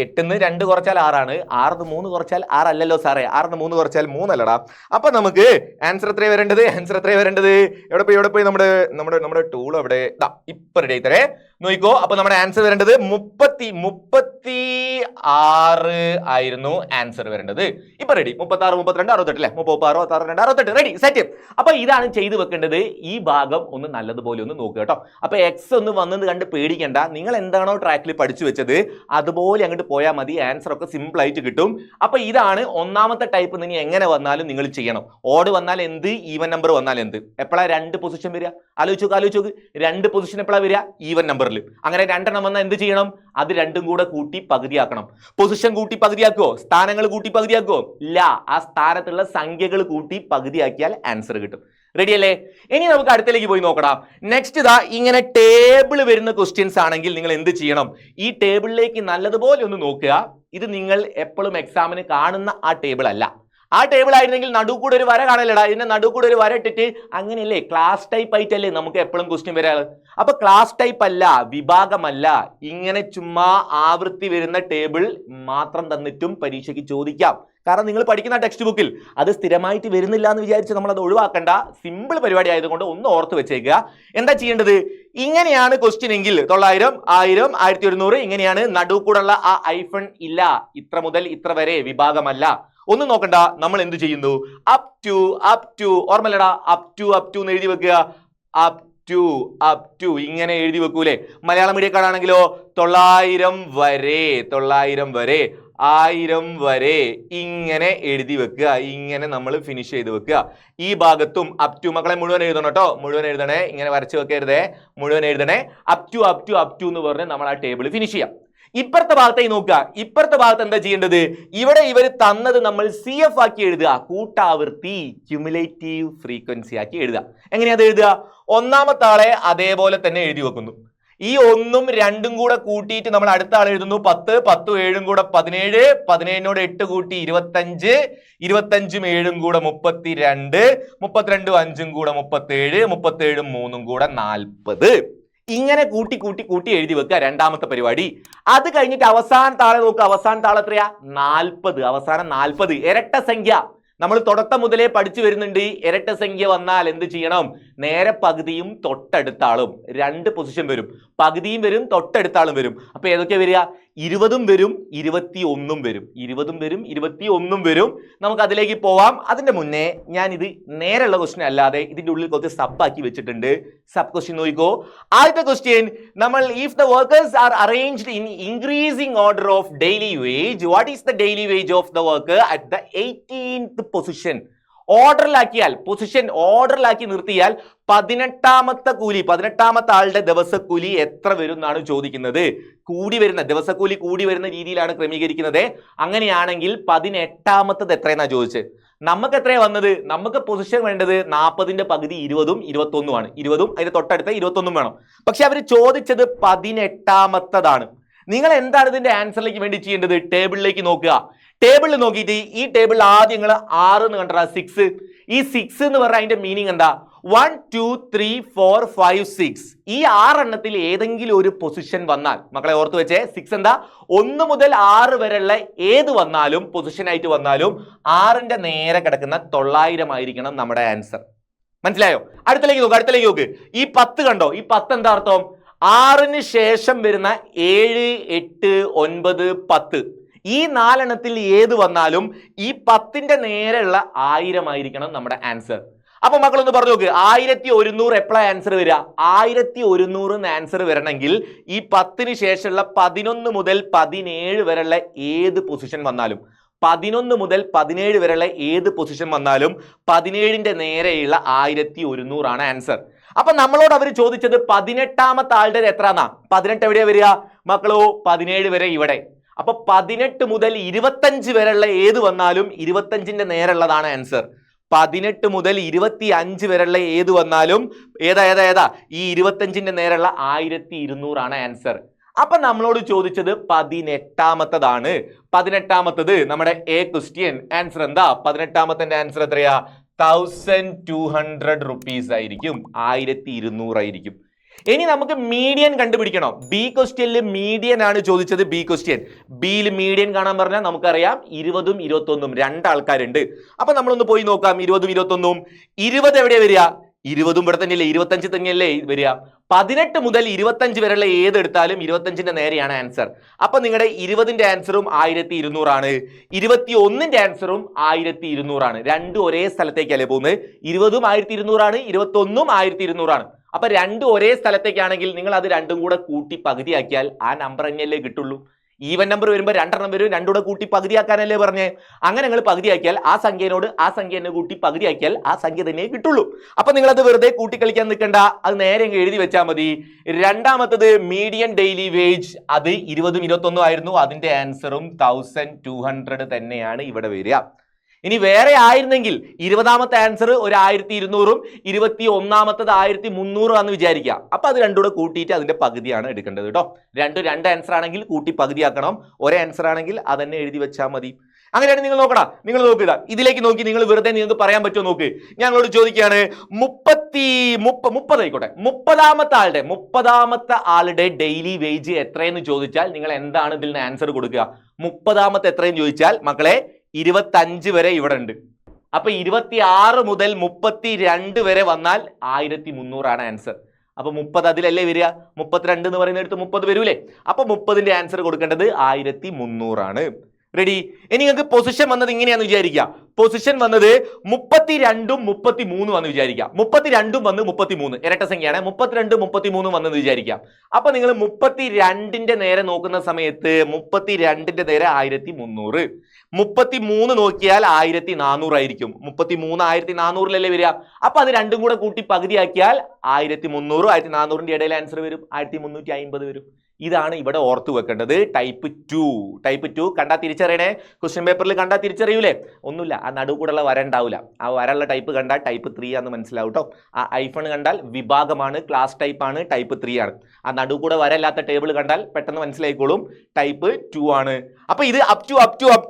8 2 കുറച്ചാൽ 6 ആണ്. 6 3 കുറച്ചാൽ 6 അല്ലല്ലോ സാറേ. 6 3 കുറച്ചാൽ 3 അല്ലടാ. അപ്പൊ നമുക്ക് ആൻസർ എത്രയാണ് വരേണ്ടത്? എവിടെ പോയി നമ്മുടെ ടൂൾ എവിടെ? ഇപ്പൊ റെഡി ആയിത്തരേ. നോക്കിക്കോ. അപ്പൊ നമ്മുടെ ആൻസർ വരേണ്ടത് 36 ആയിരുന്നു ആൻസർ വരേണ്ടത്. ഇപ്പൊ റെഡി. 36, 32, 68 അല്ലെ? 36, 62, 68 റെഡി, സെറ്റ്. അപ്പൊ ഇതാണ് ചെയ്തു വെക്കേണ്ടത്. ഈ ഭാഗം ഒന്ന് നല്ലതുപോലെ ഒന്ന് നോക്കുക കേട്ടോ. അപ്പൊ എക്സ് ഒന്ന് വന്നത് കണ്ട് പേടിക്കണ്ട. നിങ്ങൾ എന്താണോ ട്രാക്കിൽ പഠിച്ചു വെച്ചത് അതുപോലെ അങ്ങോട്ട് പോയാൽ മതി. ആൻസർ ഒക്കെ സിമ്പിൾ ആയിട്ട് കിട്ടും. അപ്പൊ ഇതാണ് ഒന്നാമത്തെ ടൈപ്പ്. നിങ്ങൾ എങ്ങനെ വന്നാലും നിങ്ങൾ ചെയ്യണം. ഓഡ് വന്നാൽ എന്ത്, ഈവൻ നമ്പർ വന്നാൽ എന്ത്. എപ്പോഴാണ് രണ്ട് പൊസിഷൻ വരിക? ആലോചിച്ച് നോക്ക്. രണ്ട് പൊസിഷൻ എപ്പോഴാണ് വരിക? ഈവൻ നമ്പറിൽ. അങ്ങനെ രണ്ടെണ്ണം വന്നാൽ എന്ത് ചെയ്യണം? അത് രണ്ടും കൂടെ കൂട്ടി പകുതിയാക്കണം. പൊസിഷൻ കൂട്ടി പകുതിയാക്കുവോ? സ്ഥാനങ്ങൾ കൂട്ടി പകുതിയാക്കുവോ? ഇല്ല. ആ സ്ഥാനത്തുള്ള സംഖ്യകൾ കൂട്ടി പകുതിയാക്കിയാൽ ആൻസർ കിട്ടും. റെഡി അല്ലേ? ഇനി നമുക്ക് അടുത്തേക്ക് പോയി നോക്കണം. നെക്സ്റ്റ് ഇതാ ഇങ്ങനെ ടേബിൾ വരുന്ന ക്വസ്റ്റ്യൻസ് ആണെങ്കിൽ നിങ്ങൾ എന്ത് ചെയ്യണം? ഈ ടേബിളിലേക്ക് നല്ലതുപോലെ ഒന്ന് നോക്കുക. ഇത് നിങ്ങൾ എപ്പോഴും എക്സാമിന് കാണുന്ന ആ ടേബിൾ അല്ല. ആ ടേബിൾ ആയിരുന്നെങ്കിൽ നടുക്കൂടെ ഒരു വര കാണലടാ. ഇതിന്റെ നടുക്കൂടെ ഒരു വര ഇട്ടിട്ട് അങ്ങനെയല്ലേ ക്ലാസ് ടൈപ്പ് ആയിട്ടല്ലേ നമുക്ക് എപ്പോഴും ക്വസ്റ്റ്യൻ വരാറ്. അപ്പൊ ക്ലാസ് ടൈപ്പ് അല്ല, വിഭാഗമല്ല, ഇങ്ങനെ ചുമ്മാ ആവൃത്തി വരുന്ന ടേബിൾ മാത്രം തന്നിട്ടും പരീക്ഷയ്ക്ക് ചോദിക്കാം. കാരണം നിങ്ങൾ പഠിക്കുന്ന ടെക്സ്റ്റ് ബുക്കിൽ അത് സ്ഥിരമായിട്ട് വരുന്നില്ല എന്ന് വിചാരിച്ച് നമ്മൾ അത് ഒഴിവാക്കണ്ട. സിമ്പിൾ പരിപാടി ആയതുകൊണ്ട് ഒന്ന് ഓർത്ത് വെച്ചേക്കുക. എന്താ ചെയ്യേണ്ടത്? ഇങ്ങനെയാണ് ക്വസ്റ്റ്യൻ എങ്കിൽ 900, 1000, 1100 ഇങ്ങനെയാണ്. നടുക്കൂടുള്ള ആ ഐഫൺ ഇല്ല. ഇത്ര മുതൽ ഇത്ര വരെ വിഭാഗമല്ല. ഒന്നും നോക്കണ്ട. നമ്മൾ എന്ത് ചെയ്യുന്നു? അപ് ടു ഓർമ്മല്ലടാ, അപ് ടു എന്ന് എഴുതി വെക്കുക. അപ് ടു ഇങ്ങനെ എഴുതി വെക്കൂലേ? മലയാളം മീഡിയക്കാരാണെങ്കിലോ 900 വരെ, 1000 വരെ ഇങ്ങനെ എഴുതി വെക്കുക. ഇങ്ങനെ നമ്മൾ ഫിനിഷ് ചെയ്ത് വെക്കുക. ഈ ഭാഗത്തും അപ് ടു. മക്കളെ മുഴുവൻ എഴുതണം കേട്ടോ, മുഴുവൻ എഴുതണേ. ഇങ്ങനെ വരച്ച് വെക്കരുതേ, മുഴുവൻ എഴുതണേ. അപ് ടു എന്ന് പറഞ്ഞ് നമ്മൾ ആ ടേബിൾ ഫിനിഷ് ചെയ്യാം. ഇപ്പുറത്തെ ഭാഗത്തേക്ക് നോക്കുക. ഇപ്പുറത്തെ ഭാഗത്ത് എന്താ ചെയ്യേണ്ടത്? ഇവിടെ ഇവർ തന്നത് നമ്മൾ CF ആക്കി എഴുതുക. കൂട്ടാവൃത്തി, ക്യുമുലേറ്റീവ് ഫ്രീക്വൻസി ആക്കി എഴുതുക. എങ്ങനെയാ അത് എഴുതുക? ഒന്നാമത്തെ ആളെ അതേപോലെ തന്നെ എഴുതി വെക്കുന്നു. ഈ 1ഉം 2ഉം കൂടെ കൂട്ടിയിട്ട് നമ്മൾ അടുത്ത ആൾ എഴുതുന്നു 10, 10ഉം 7ഉം കൂടെ 17, 17നോട് 8 കൂട്ടി 25, 25ഉം 7ഉം കൂടെ 32, 32ഉം 5ഉം കൂടെ 37, 37ഉം 3ഉം കൂടെ 40. ഇങ്ങനെ കൂട്ടി എഴുതി വെക്കുക. രണ്ടാമത്തെ പരിപാടി. അത് കഴിഞ്ഞിട്ട് അവസാന താളെ നോക്കുക. അവസാന താളം എത്രയാ? 40. അവസാനം 40 ഇരട്ട സംഖ്യ. നമ്മൾ തുടക്കം മുതലേ പഠിച്ചു വരുന്നുണ്ട്. ഇരട്ട സംഖ്യ വന്നാൽ എന്ത് ചെയ്യണം? നേരെ പകുതിയും തൊട്ടടുത്താളും. രണ്ട് പൊസിഷൻ വരും. പകുതിയും വരും, തൊട്ടടുത്താളും വരും. അപ്പൊ ഏതൊക്കെ വരിക? 20ഉം വരും, 21ഉം വരും. 20ഉം വരും, 21ഉം വരും. നമുക്ക് അതിലേക്ക് പോവാം. അതിന്റെ മുന്നേ ഞാൻ ഇത് നേരെയുള്ള ക്വസ്റ്റ്യൻ അല്ലാതെ ഇതിന്റെ ഉള്ളിൽ കുറച്ച് സബ് ആക്കി വെച്ചിട്ടുണ്ട്. സബ് ക്വസ്റ്റ്യൻ നോക്കിക്കോ. ആദ്യത്തെ ക്വസ്റ്റ്യൻ നമ്മൾ if the workers are arranged in increasing order of daily wage, what is the daily wage of the worker at the 18th position? ഓർഡറിലാക്കിയാൽ, പൊസിഷൻ ഓർഡറിലാക്കി നിർത്തിയാൽ 18ാമത്തെ കൂലി, 18ാമത്തെ ആളുടെ ദിവസക്കൂലി എത്ര വരും എന്നാണ് ചോദിക്കുന്നത്. കൂടി വരുന്ന ദിവസക്കൂലി കൂടി വരുന്ന രീതിയിലാണ് ക്രമീകരിക്കുന്നത്. അങ്ങനെയാണെങ്കിൽ 18ാമത്തത് എത്രയെന്നാ ചോദിച്ചത്. നമുക്ക് എത്രയാ വന്നത്? നമുക്ക് പൊസിഷൻ വേണ്ടത് 40ന്റെ പകുതി 20ഉം 21ഉമാണ്. 20ഉം അതിന്റെ തൊട്ടടുത്ത 21ഉം വേണം. പക്ഷെ അവർ ചോദിച്ചത് 18ാമത്തതാണ്. നിങ്ങൾ എന്താണ് ഇതിന്റെ ആൻസറിലേക്ക് വേണ്ടി ചെയ്യേണ്ടത്? ടേബിളിലേക്ക് നോക്കുക. ടേബിളിൽ നോക്കിയിട്ട് ഈ ടേബിളിൽ ആദ്യം നിങ്ങൾ 6 എന്ന് കണ്ടാ 6. ഈ 6 എന്ന് പറഞ്ഞാൽ അതിന്റെ മീനിങ് എന്താ? 1 2 3 4 5 6. ഈ 6 എണ്ണത്തിൽ ഏതെങ്കിലും ഒരു പൊസിഷൻ വന്നാൽ, മക്കളെ ഓർത്ത് വെച്ചേ, 6 എന്താ? 1 മുതൽ 6 വരെയുള്ള ഏത് വന്നാലും പൊസിഷൻ ആയിട്ട് വന്നാലും 6ന്റെ നേരെ കിടക്കുന്ന 900 ആയിരിക്കണം നമ്മുടെ ആൻസർ. മനസ്സിലായോ? അടുത്തേക്ക് നോക്ക്. ഈ 10 കണ്ടോ? ഈ 10 എന്താ അർത്ഥം? 6ന് ശേഷം വരുന്ന 7, 8, 9, 10 ഈ 4 എണ്ണത്തിൽ ഏത് വന്നാലും ഈ 10ന്റെ നേരെയുള്ള 1000 ആയിരിക്കണം നമ്മുടെ ആൻസർ. അപ്പൊ മക്കളൊന്ന് പറഞ്ഞു നോക്ക്. 1100 എപ്പോഴാണ് ആൻസർ വരിക? 1100 ആൻസർ വരണമെങ്കിൽ ഈ 10ന് ശേഷമുള്ള 11 മുതൽ 17 വരെയുള്ള ഏത് പൊസിഷൻ വന്നാലും, 11 മുതൽ 17 വരെയുള്ള ഏത് പൊസിഷൻ വന്നാലും 17ന്റെ നേരെയുള്ള 1100 ആണ് ആൻസർ. അപ്പൊ നമ്മളോട് അവർ ചോദിച്ചത് 18ാമത്തെ ആളുടെ എത്രന്നാ? 18 എവിടെയാ വരിക മക്കളോ? 17 വരെ ഇവിടെ. അപ്പൊ 18 മുതൽ 25 വരെയുള്ള ഏത് വന്നാലും 25ന്റെ നേരെയുള്ളതാണ് ആൻസർ. 18 മുതൽ 25 വരെയുള്ള ഏത് വന്നാലും ഏതാ ഈ 25ന്റെ നേരെയുള്ള 1200 ആണ് ആൻസർ. അപ്പൊ നമ്മളോട് ചോദിച്ചത് 18ാമത്തതാണ്. 18ാമത്തത് നമ്മുടെ എ ക്വസ്റ്റ്യൻ. ആൻസർ എന്താ? 18ാമത്തെ ആൻസർ എത്രയാ? 1200 റുപ്പീസ് ആയിരിക്കും. 1200 ആയിരിക്കും. ഇനി നമുക്ക് മീഡിയൻ കണ്ടുപിടിക്കണം. ബി ക്വസ്റ്റ്യനിൽ മീഡിയൻ ആണ് ചോദിച്ചത്. ബി ക്വസ്റ്റ്യൻ ബിയിൽ മീഡിയൻ കാണാൻ പറഞ്ഞാൽ നമുക്കറിയാം 20ഉം 21ഉം 2 ആൾക്കാരുണ്ട്. അപ്പൊ നമ്മളൊന്ന് പോയി നോക്കാം. 20ഉം 21ഉം. 20 എവിടെയാ വരിക? 20 ഇവിടെ തന്നെയല്ലേ, 25 തന്നെയല്ലേ വരിക. 18 മുതൽ 25 വരെയുള്ള ഏതെടുത്താലും 25ന്റെ നേരെയാണ് ആൻസർ. അപ്പൊ നിങ്ങളുടെ 20ന്റെ ആൻസറും 1200 ആണ്, 21ന്റെ ആൻസറും 1200 ആണ്. രണ്ടും ഒരേ സ്ഥലത്തേക്കല്ലേ പോകുന്നത്. 20ഉം 1200 ആണ്, 21ഉം 1200 ആണ്. അപ്പൊ രണ്ടും ഒരേ സ്ഥലത്തേക്കാണെങ്കിൽ നിങ്ങൾ അത് രണ്ടും കൂടെ കൂട്ടി പകുതിയാക്കിയാൽ ആ നമ്പർ തന്നെയല്ലേ കിട്ടുള്ളൂ. ഈവൻ നമ്പർ വരുമ്പോൾ 2 എണ്ണം വരും, രണ്ടുകൂടെ കൂട്ടി പകുതിയാക്കാനല്ലേ പറഞ്ഞേ. അങ്ങനെ നിങ്ങൾ പകുതിയാക്കിയാൽ ആ സംഖ്യനോട് ആ സംഖ്യ തന്നെ കൂട്ടി പകുതിയാക്കിയാൽ ആ സംഖ്യ തന്നെ കിട്ടുള്ളൂ. അപ്പൊ നിങ്ങൾ അത് വെറുതെ കൂട്ടിക്കളിക്കാൻ നിൽക്കണ്ട, അത് നേരെ എഴുതി വെച്ചാൽ മതി. രണ്ടാമത്തത് മീഡിയൻ ഡെയിലി വേജ്, അത് 20ഉം 21ഉം ആയിരുന്നു. അതിന്റെ ആൻസറും 1200 തന്നെയാണ് ഇവിടെ വരിക. ഇനി വേറെ ആയിരുന്നെങ്കിൽ 20ാമത്തെ ആൻസർ ഒരു 1200ഉം 21ാമത്തത് 1300 ആണെന്ന് വിചാരിക്കുക. അപ്പൊ അത് രണ്ടുകൂടെ കൂട്ടിയിട്ട് അതിന്റെ പകുതിയാണ് എടുക്കേണ്ടത് കേട്ടോ. രണ്ട് ആൻസർ ആണെങ്കിൽ കൂട്ടി പകുതിയാക്കണം, ഒരേ ആൻസർ ആണെങ്കിൽ അതന്നെ എഴുതി വെച്ചാൽ മതി. അങ്ങനെയാണ് നിങ്ങൾ നോക്കടാ. നിങ്ങൾ നോക്കുക, ഇതിലേക്ക് നോക്കി നിങ്ങൾ വെറുതെ നിങ്ങൾക്ക് പറയാൻ പറ്റുമോ നോക്ക്. ഞങ്ങളോട് ചോദിക്കുകയാണ് 30 ആയിക്കോട്ടെ, 30ാമത്തെ ആളുടെ ഡെയിലി വേജ് എത്രയെന്ന് ചോദിച്ചാൽ നിങ്ങൾ എന്താണ് ഇതിൽ നിന്ന് ആൻസർ കൊടുക്കുക? 30ാമത്തെ എത്രയെന്ന് ചോദിച്ചാൽ മക്കളെ 25 വരെ ഇവിടെ ഉണ്ട്. അപ്പൊ 26 മുതൽ 32 വരെ വന്നാൽ 1300 ആണ് ആൻസർ. അപ്പൊ 30 അതിലല്ലേ വരിക, 32 എന്ന് പറയുന്നിടത്ത് 30 വരൂലേ. അപ്പൊ 30ന്റെ ആൻസർ കൊടുക്കേണ്ടത് 1300 ആണ്. റെഡി? ഇനി നിങ്ങൾക്ക് പൊസിഷൻ വന്നത് ഇങ്ങനെയാന്ന് വിചാരിക്കുക. പൊസിഷൻ വന്നത് 32ഉം 33 വന്ന് വിചാരിക്കാം. 32ഉം വന്ന് 33 ഇരട്ട സംഖ്യയാണ്. 32 33 വന്നെന്ന് വിചാരിക്കാം. അപ്പൊ നിങ്ങൾ 32ന്റെ നേരെ നോക്കുന്ന സമയത്ത് 32ന്റെ നേരെ 1300, 33 നോക്കിയാൽ 1400 ആയിരിക്കും. 33 1400 വരിക. അപ്പൊ അത് രണ്ടും കൂടെ കൂട്ടി പകുതിയാക്കിയാൽ 1300 1400ന്റെ ഇടയിൽ ആൻസർ വരും, 1350 വരും. ഇതാണ് ഇവിടെ ഓർത്തു വെക്കേണ്ടത്. ടൈപ്പ് 2 കണ്ടാൽ തിരിച്ചറിയണേ. ക്വസ്റ്റ്യൻ പേപ്പറിൽ കണ്ടാൽ തിരിച്ചറിയൂലേ? ഒന്നുമില്ല, ആ നടുക്കൂടെയുള്ള വര ഉണ്ടാവില്ല. ആ വരയുള്ള ടൈപ്പ് കണ്ടാൽ ടൈപ്പ് 3 ആണെന്ന് മനസ്സിലാവും കേട്ടോ. ആ ഐഫൺ കണ്ടാൽ വിഭാഗമാണ്, ക്ലാസ് ടൈപ്പ് ആണ്, ടൈപ്പ് 3 ആണ്. ആ നടുക്കൂടെ വരല്ലാത്ത ടേബിൾ കണ്ടാൽ പെട്ടെന്ന് മനസ്സിലായിക്കോളും, ടൈപ്പ് 2 ആണ്. അപ്പൊ ഇത് അപ്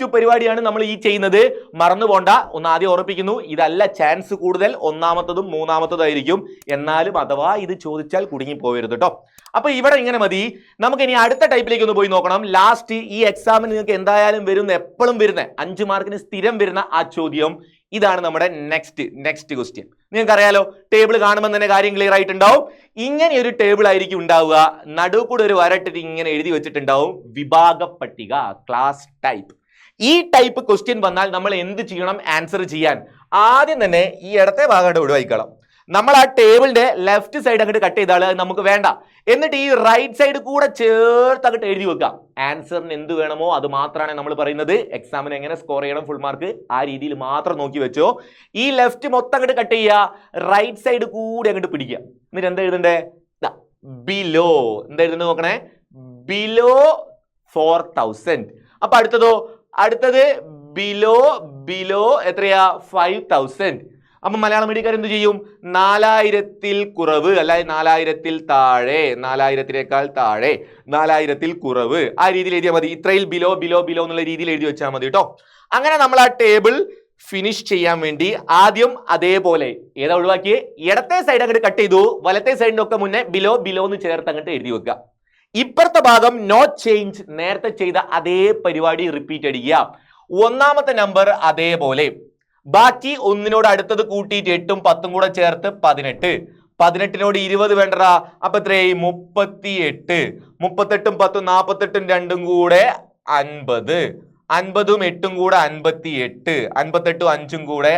ടു പരിപാടിയാണ് നമ്മൾ ഈ ചെയ്യുന്നത്. മറന്നു പോണ്ട. ഒന്ന് ആദ്യം ഓർപ്പിക്കുന്നു, ഇതല്ല ചാൻസ് കൂടുതൽ 1ാമത്തതും 3ാമത്തതും ആയിരിക്കും. എന്നാലും അഥവാ ഇത് ചോദിച്ചാൽ കുടുങ്ങി പോകരുത് കേട്ടോ. അപ്പൊ ഇവിടെ ഇങ്ങനെ മതി. നമുക്ക് ഇനി അടുത്ത ടൈപ്പിലേക്ക് ഒന്ന് പോയി നോക്കണം. ലാസ്റ്റ് ഈ എക്സാമിന് നിങ്ങൾക്ക് എന്തായാലും വരുന്ന, എപ്പോഴും വരുന്ന 5 മാർക്കിന് സ്ഥിരം വരുന്ന ആ ചോദ്യം ഇതാണ്. നമ്മുടെ നെക്സ്റ്റ് ക്വസ്റ്റ്യൻ നിങ്ങൾക്ക് അറിയാലോ. ടേബിൾ കാണുമ്പോൾ തന്നെ കാര്യം ക്ലിയർ ആയിട്ടുണ്ടാവും. ഇങ്ങനെ ഒരു ടേബിൾ ആയിരിക്കും ഉണ്ടാവുക. നടുക്കൂടെ ഒരു വരട്ടിട്ട് ഇങ്ങനെ എഴുതി വെച്ചിട്ടുണ്ടാവും വിഭാഗ പട്ടിക, ക്ലാസ് ടൈപ്പ്. ഈ ടൈപ്പ് ക്വസ്റ്റ്യൻ വന്നാൽ നമ്മൾ എന്ത് ചെയ്യണം ആൻസർ ചെയ്യാൻ? ആദ്യം തന്നെ ഈ ഇടത്തെ ഭാഗം ഒഴിവായിക്കണം. നമ്മൾ ആ ടേബിളിന്റെ ലെഫ്റ്റ് സൈഡ് അങ്ങോട്ട് കട്ട് ചെയ്താൽ അത് നമുക്ക് വേണ്ട. എന്നിട്ട് ഈ റൈറ്റ് സൈഡ് കൂടെ ചേർത്ത് അങ്ങോട്ട് എഴുതി വെക്കാം. ആൻസറിന് എന്ത് വേണമോ അത് മാത്രമാണ് നമ്മൾ പറയുന്നത്. എക്സാമിന് എങ്ങനെ സ്കോർ ചെയ്യണം ഫുൾ മാർക്ക് ആ രീതിയിൽ മാത്രം നോക്കി വെച്ചോ. ഈ ലെഫ്റ്റ് മൊത്തം അങ്ങോട്ട് കട്ട് ചെയ്യുക, റൈറ്റ് സൈഡ് കൂടി അങ്ങോട്ട് പിടിക്കുക. എന്നിട്ട് എന്താ എഴുതണ്ടേ? ബിലോ. എന്താ എഴുതുന്നത് നോക്കണേ? ബിലോ 4000. അപ്പൊ അടുത്തത് ബിലോ എത്രയാ? 5000. അപ്പൊ മലയാളം മീഡിയക്കാർ എന്ത് ചെയ്യും? 4000ൽ കുറവ്, അല്ലാതെ 4000ൽ താഴെ, 4000ത്തിനേക്കാൾ താഴെ, 4000ൽ കുറവ്, ആ രീതിയിൽ എഴുതിയാൽ മതി. ഇത്രയിൽ ബിലോ എന്നുള്ള രീതിയിൽ എഴുതി വെച്ചാൽ മതി കേട്ടോ. അങ്ങനെ നമ്മൾ ആ ടേബിൾ ഫിനിഷ് ചെയ്യാൻ വേണ്ടി ആദ്യം അതേപോലെ ഏതാ ഒഴിവാക്കിയേ? ഇടത്തെ സൈഡ് അങ്ങോട്ട് കട്ട് ചെയ്തു, വലത്തെ സൈഡിന്റെ ഒക്കെ മുന്നേ ബിലോ എന്ന് ചേർത്ത് അങ്ങോട്ട് എഴുതി വെക്കുക. ഇപ്പുറത്തെ ഭാഗം നോ ചേഞ്ച്, നേരത്തെ ചെയ്ത അതേ പരിപാടി റിപ്പീറ്റ് അടിക്കുക. 1ാമത്തെ നമ്പർ അതേപോലെ, ബാക്കി ഒന്നിനോട് അടുത്തത് കൂട്ടിയിട്ട് 8ഉം 10ഉം കൂടെ ചേർത്ത് 18. 18നോട് 20 വേണ്ടടാ. അപ്പൊ എത്രയായി? 38. 38ഉം 10ഉം 48ഉം 2ഉം കൂടെ 50. 50ഉം 8ഉം കൂടെ 58. 58ഉം 5ഉം കൂടെ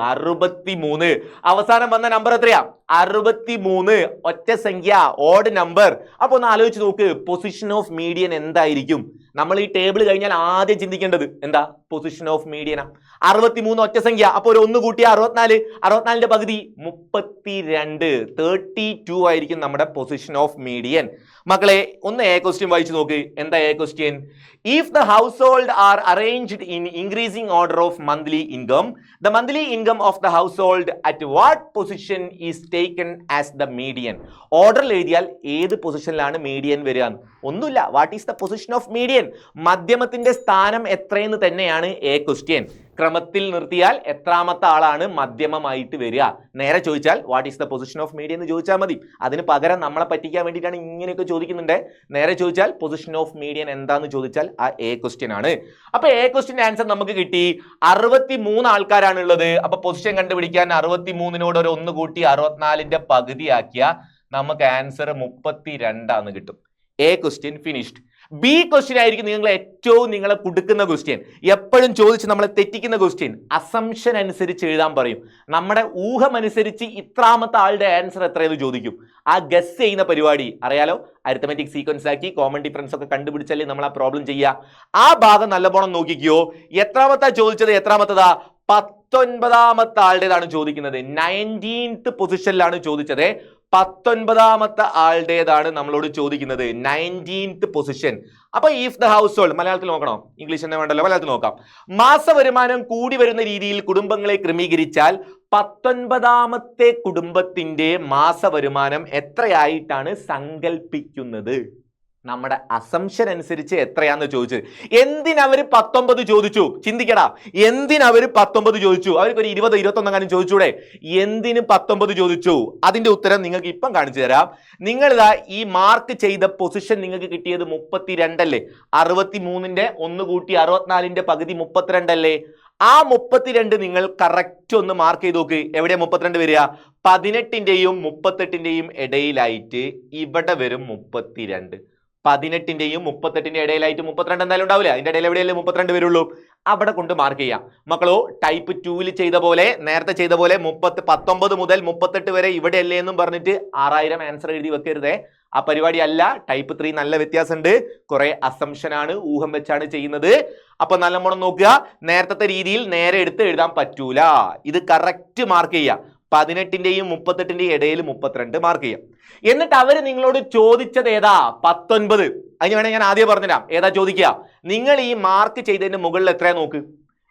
63. അവസാനം വന്ന നമ്പർ എത്രയാ? 63. ഒറ്റ സംഖ്യ, ഓഡ് നമ്പർ. അപ്പൊ ഒന്ന് ആലോചിച്ച് നോക്ക്, പൊസിഷൻ ഓഫ് മീഡിയൻ എന്തായിരിക്കും? നമ്മൾ ഈ ടേബിൾ കഴിഞ്ഞാൽ ആദ്യം ചിന്തിക്കേണ്ടത് എന്താ? Position of മീഡിയനാ. 63 ഒറ്റ സംഖ്യ. അപ്പൊ ഒരു 1 കൂട്ടിയ 64. 64ന്റെ പകുതി 32. 32 ആയിരിക്കും നമ്മുടെ പൊസിഷൻ ഓഫ് മീഡിയൻ. മക്കളെ ഒന്ന് എ ക്വസ്റ്റ്യൻ വായിച്ചു നോക്ക്. എന്താ a question? If the household are arranged in increasing order of monthly income, the monthly income of the household at what position is taken as the median? ഓർഡറിൽ എഴുതിയാൽ ഏത് പൊസിഷനിലാണ് median വരിക? ഒന്നുമില്ല. What is the position of median? മധ്യമത്തിന്റെ സ്ഥാനം എത്രയെന്ന് തന്നെയാണ് എ ക്വസ്റ്റ്യൻ. ക്രമത്തിൽ നിർത്തിയാൽ എത്രാമത്തെ ആളാണ് മധ്യമമായിട്ട് വരിക? നേരെ ചോദിച്ചാൽ what is the position of median എന്ന് ചോദിച്ചാൽ മതി. അതിന് പകരം നമ്മളെ പറ്റിക്കാൻ വേണ്ടിയിട്ടാണ് ഇങ്ങനെയൊക്കെ ചോദിക്കുന്നുണ്ട്. നേരെ ചോദിച്ചാൽ പൊസിഷൻ ഓഫ് മീഡിയൻ എന്താന്ന് ചോദിച്ചാൽ ആ എ ക്വസ്റ്റ്യൻ ആണ്. അപ്പൊ എ ക്വസ്റ്റ്യൻ ആൻസർ നമുക്ക് കിട്ടി. 63 ആൾക്കാരാണ് ഉള്ളത്. അപ്പൊ പൊസിഷൻ കണ്ടുപിടിക്കാൻ 63നോട് ഒരു 1 കൂട്ടി 64ന്റെ പകുതിയാക്കിയ നമുക്ക് ആൻസർ 32 കിട്ടും. A question finished. B question ആയിരിക്കും നിങ്ങളെ കൊടുക്കുന്ന ക്വസ്റ്റ്യൻ, എപ്പോഴും ചോദിച്ച് നമ്മളെ തെറ്റിക്കുന്ന ക്വസ്റ്റ്യൻ. അസംഷൻ അനുസരിച്ച് എഴുതാൻ പറയും. നമ്മുടെ ഊഹം അനുസരിച്ച് ഇത്രാമത്തെ ആളുടെ ആൻസർ എത്രയെന്ന് ചോദിക്കും. ആ ഗസ് ചെയ്യുന്ന പരിപാടി അറിയാലോ. അരിത്തമെറ്റിക് സീക്വൻസ് ആക്കി കോമൺ ഡിഫറൻസ് ഒക്കെ കണ്ടുപിടിച്ചാലേ നമ്മൾ ആ പ്രോബ്ലം ചെയ്യുക. ആ ഭാഗം നല്ലപോലെ നോക്കിക്കോ. എത്രാമത്താ ചോദിച്ചത്? എത്രാമത്തതാ? 19ാമത്തെ ആളുടേതാണ് ചോദിക്കുന്നത്. 19th പൊസിഷനിലാണ് ചോദിച്ചത്. 19ാമത്തെ ആളുടേതാണ് നമ്മളോട് ചോദിക്കുന്നത്. 19th position. അപ്പൊ ഇഫ് ദ ഹൗസ് ഹോൾഡ്, മലയാളത്തിൽ നോക്കണോ? ഇംഗ്ലീഷ് തന്നെ വേണ്ടല്ലോ, മലയാളത്തിൽ നോക്കാം. മാസ വരുമാനം കൂടി വരുന്ന രീതിയിൽ കുടുംബങ്ങളെ ക്രമീകരിച്ചാൽ 19ാമത്തെ കുടുംബത്തിന്റെ മാസ വരുമാനം എത്രയായിട്ടാണ് സങ്കല്പിക്കുന്നത്? നമ്മുടെ അസംഷൻ അനുസരിച്ച് എത്രയാന്ന് ചോദിച്ചത്. എന്തിനവര് 19 ചോദിച്ചു? ചിന്തിക്കടാ. എന്തിനവര് 19 ചോദിച്ചു? അവർക്ക് ഒരു 20, 21 ചോദിച്ചൂടെ? എന്തിന് 19 ചോദിച്ചു? അതിന്റെ ഉത്തരം നിങ്ങൾക്ക് ഇപ്പം കാണിച്ചു തരാം. നിങ്ങൾ ഇതാ ഈ മാർക്ക് ചെയ്ത പൊസിഷൻ നിങ്ങൾക്ക് കിട്ടിയത് 32 അല്ലേ? 63ന്റെ 1 കൂട്ടി 64ന്റെ പകുതി 32 അല്ലേ? ആ 32 നിങ്ങൾ കറക്റ്റ് ഒന്ന് മാർക്ക് ചെയ്ത് നോക്ക്. എവിടെയാ 32 വരിക? 18ന്റെയും 38ന്റെയും ഇടയിലായിട്ട് ഇവിടെ വരും 32. 18ന്റെയും 38ന്റെ ഇടയിലായിട്ട് 32 എന്തായാലും ഉണ്ടാവില്ല. അതിന്റെ ഇടയിൽ എവിടെയല്ലേ 32 വരുള്ളൂ. അവിടെ കൊണ്ട് മാർക്ക് ചെയ്യാം. മക്കളോ, ടൈപ്പ് 2ൽ ചെയ്ത പോലെ, നേരത്തെ ചെയ്ത പോലെ 19 മുതൽ 38 വരെ ഇവിടെ അല്ലേ എന്നും പറഞ്ഞിട്ട് 6000 ആൻസർ എഴുതി വെക്കരുതേ. ആ പരിപാടി അല്ല. ടൈപ്പ് 3 നല്ല വ്യത്യാസമുണ്ട്. കുറെ അസംഷൻ ആണ്, ഊഹം വെച്ചാണ് ചെയ്യുന്നത്. അപ്പൊ നല്ലോണം നോക്കുക. നേരത്തെ രീതിയിൽ നേരെ എടുത്ത് എഴുതാൻ പറ്റൂല. ഇത് കറക്റ്റ് മാർക്ക് ചെയ്യാം. 18ന്റെയും 38ന്റെയും ഇടയിൽ 32 മാർക്ക് ചെയ്യാം. എന്നിട്ട് അവര് നിങ്ങളോട് ചോദിച്ചത് ഏതാ? 19. അതിന് വേണേ ഞാൻ ആദ്യം പറഞ്ഞുതരാം. ഏതാ ചോദിക്കുക? നിങ്ങൾ ഈ മാർക്ക് ചെയ്തതിന്റെ മുകളിൽ എത്രയാ നോക്ക്.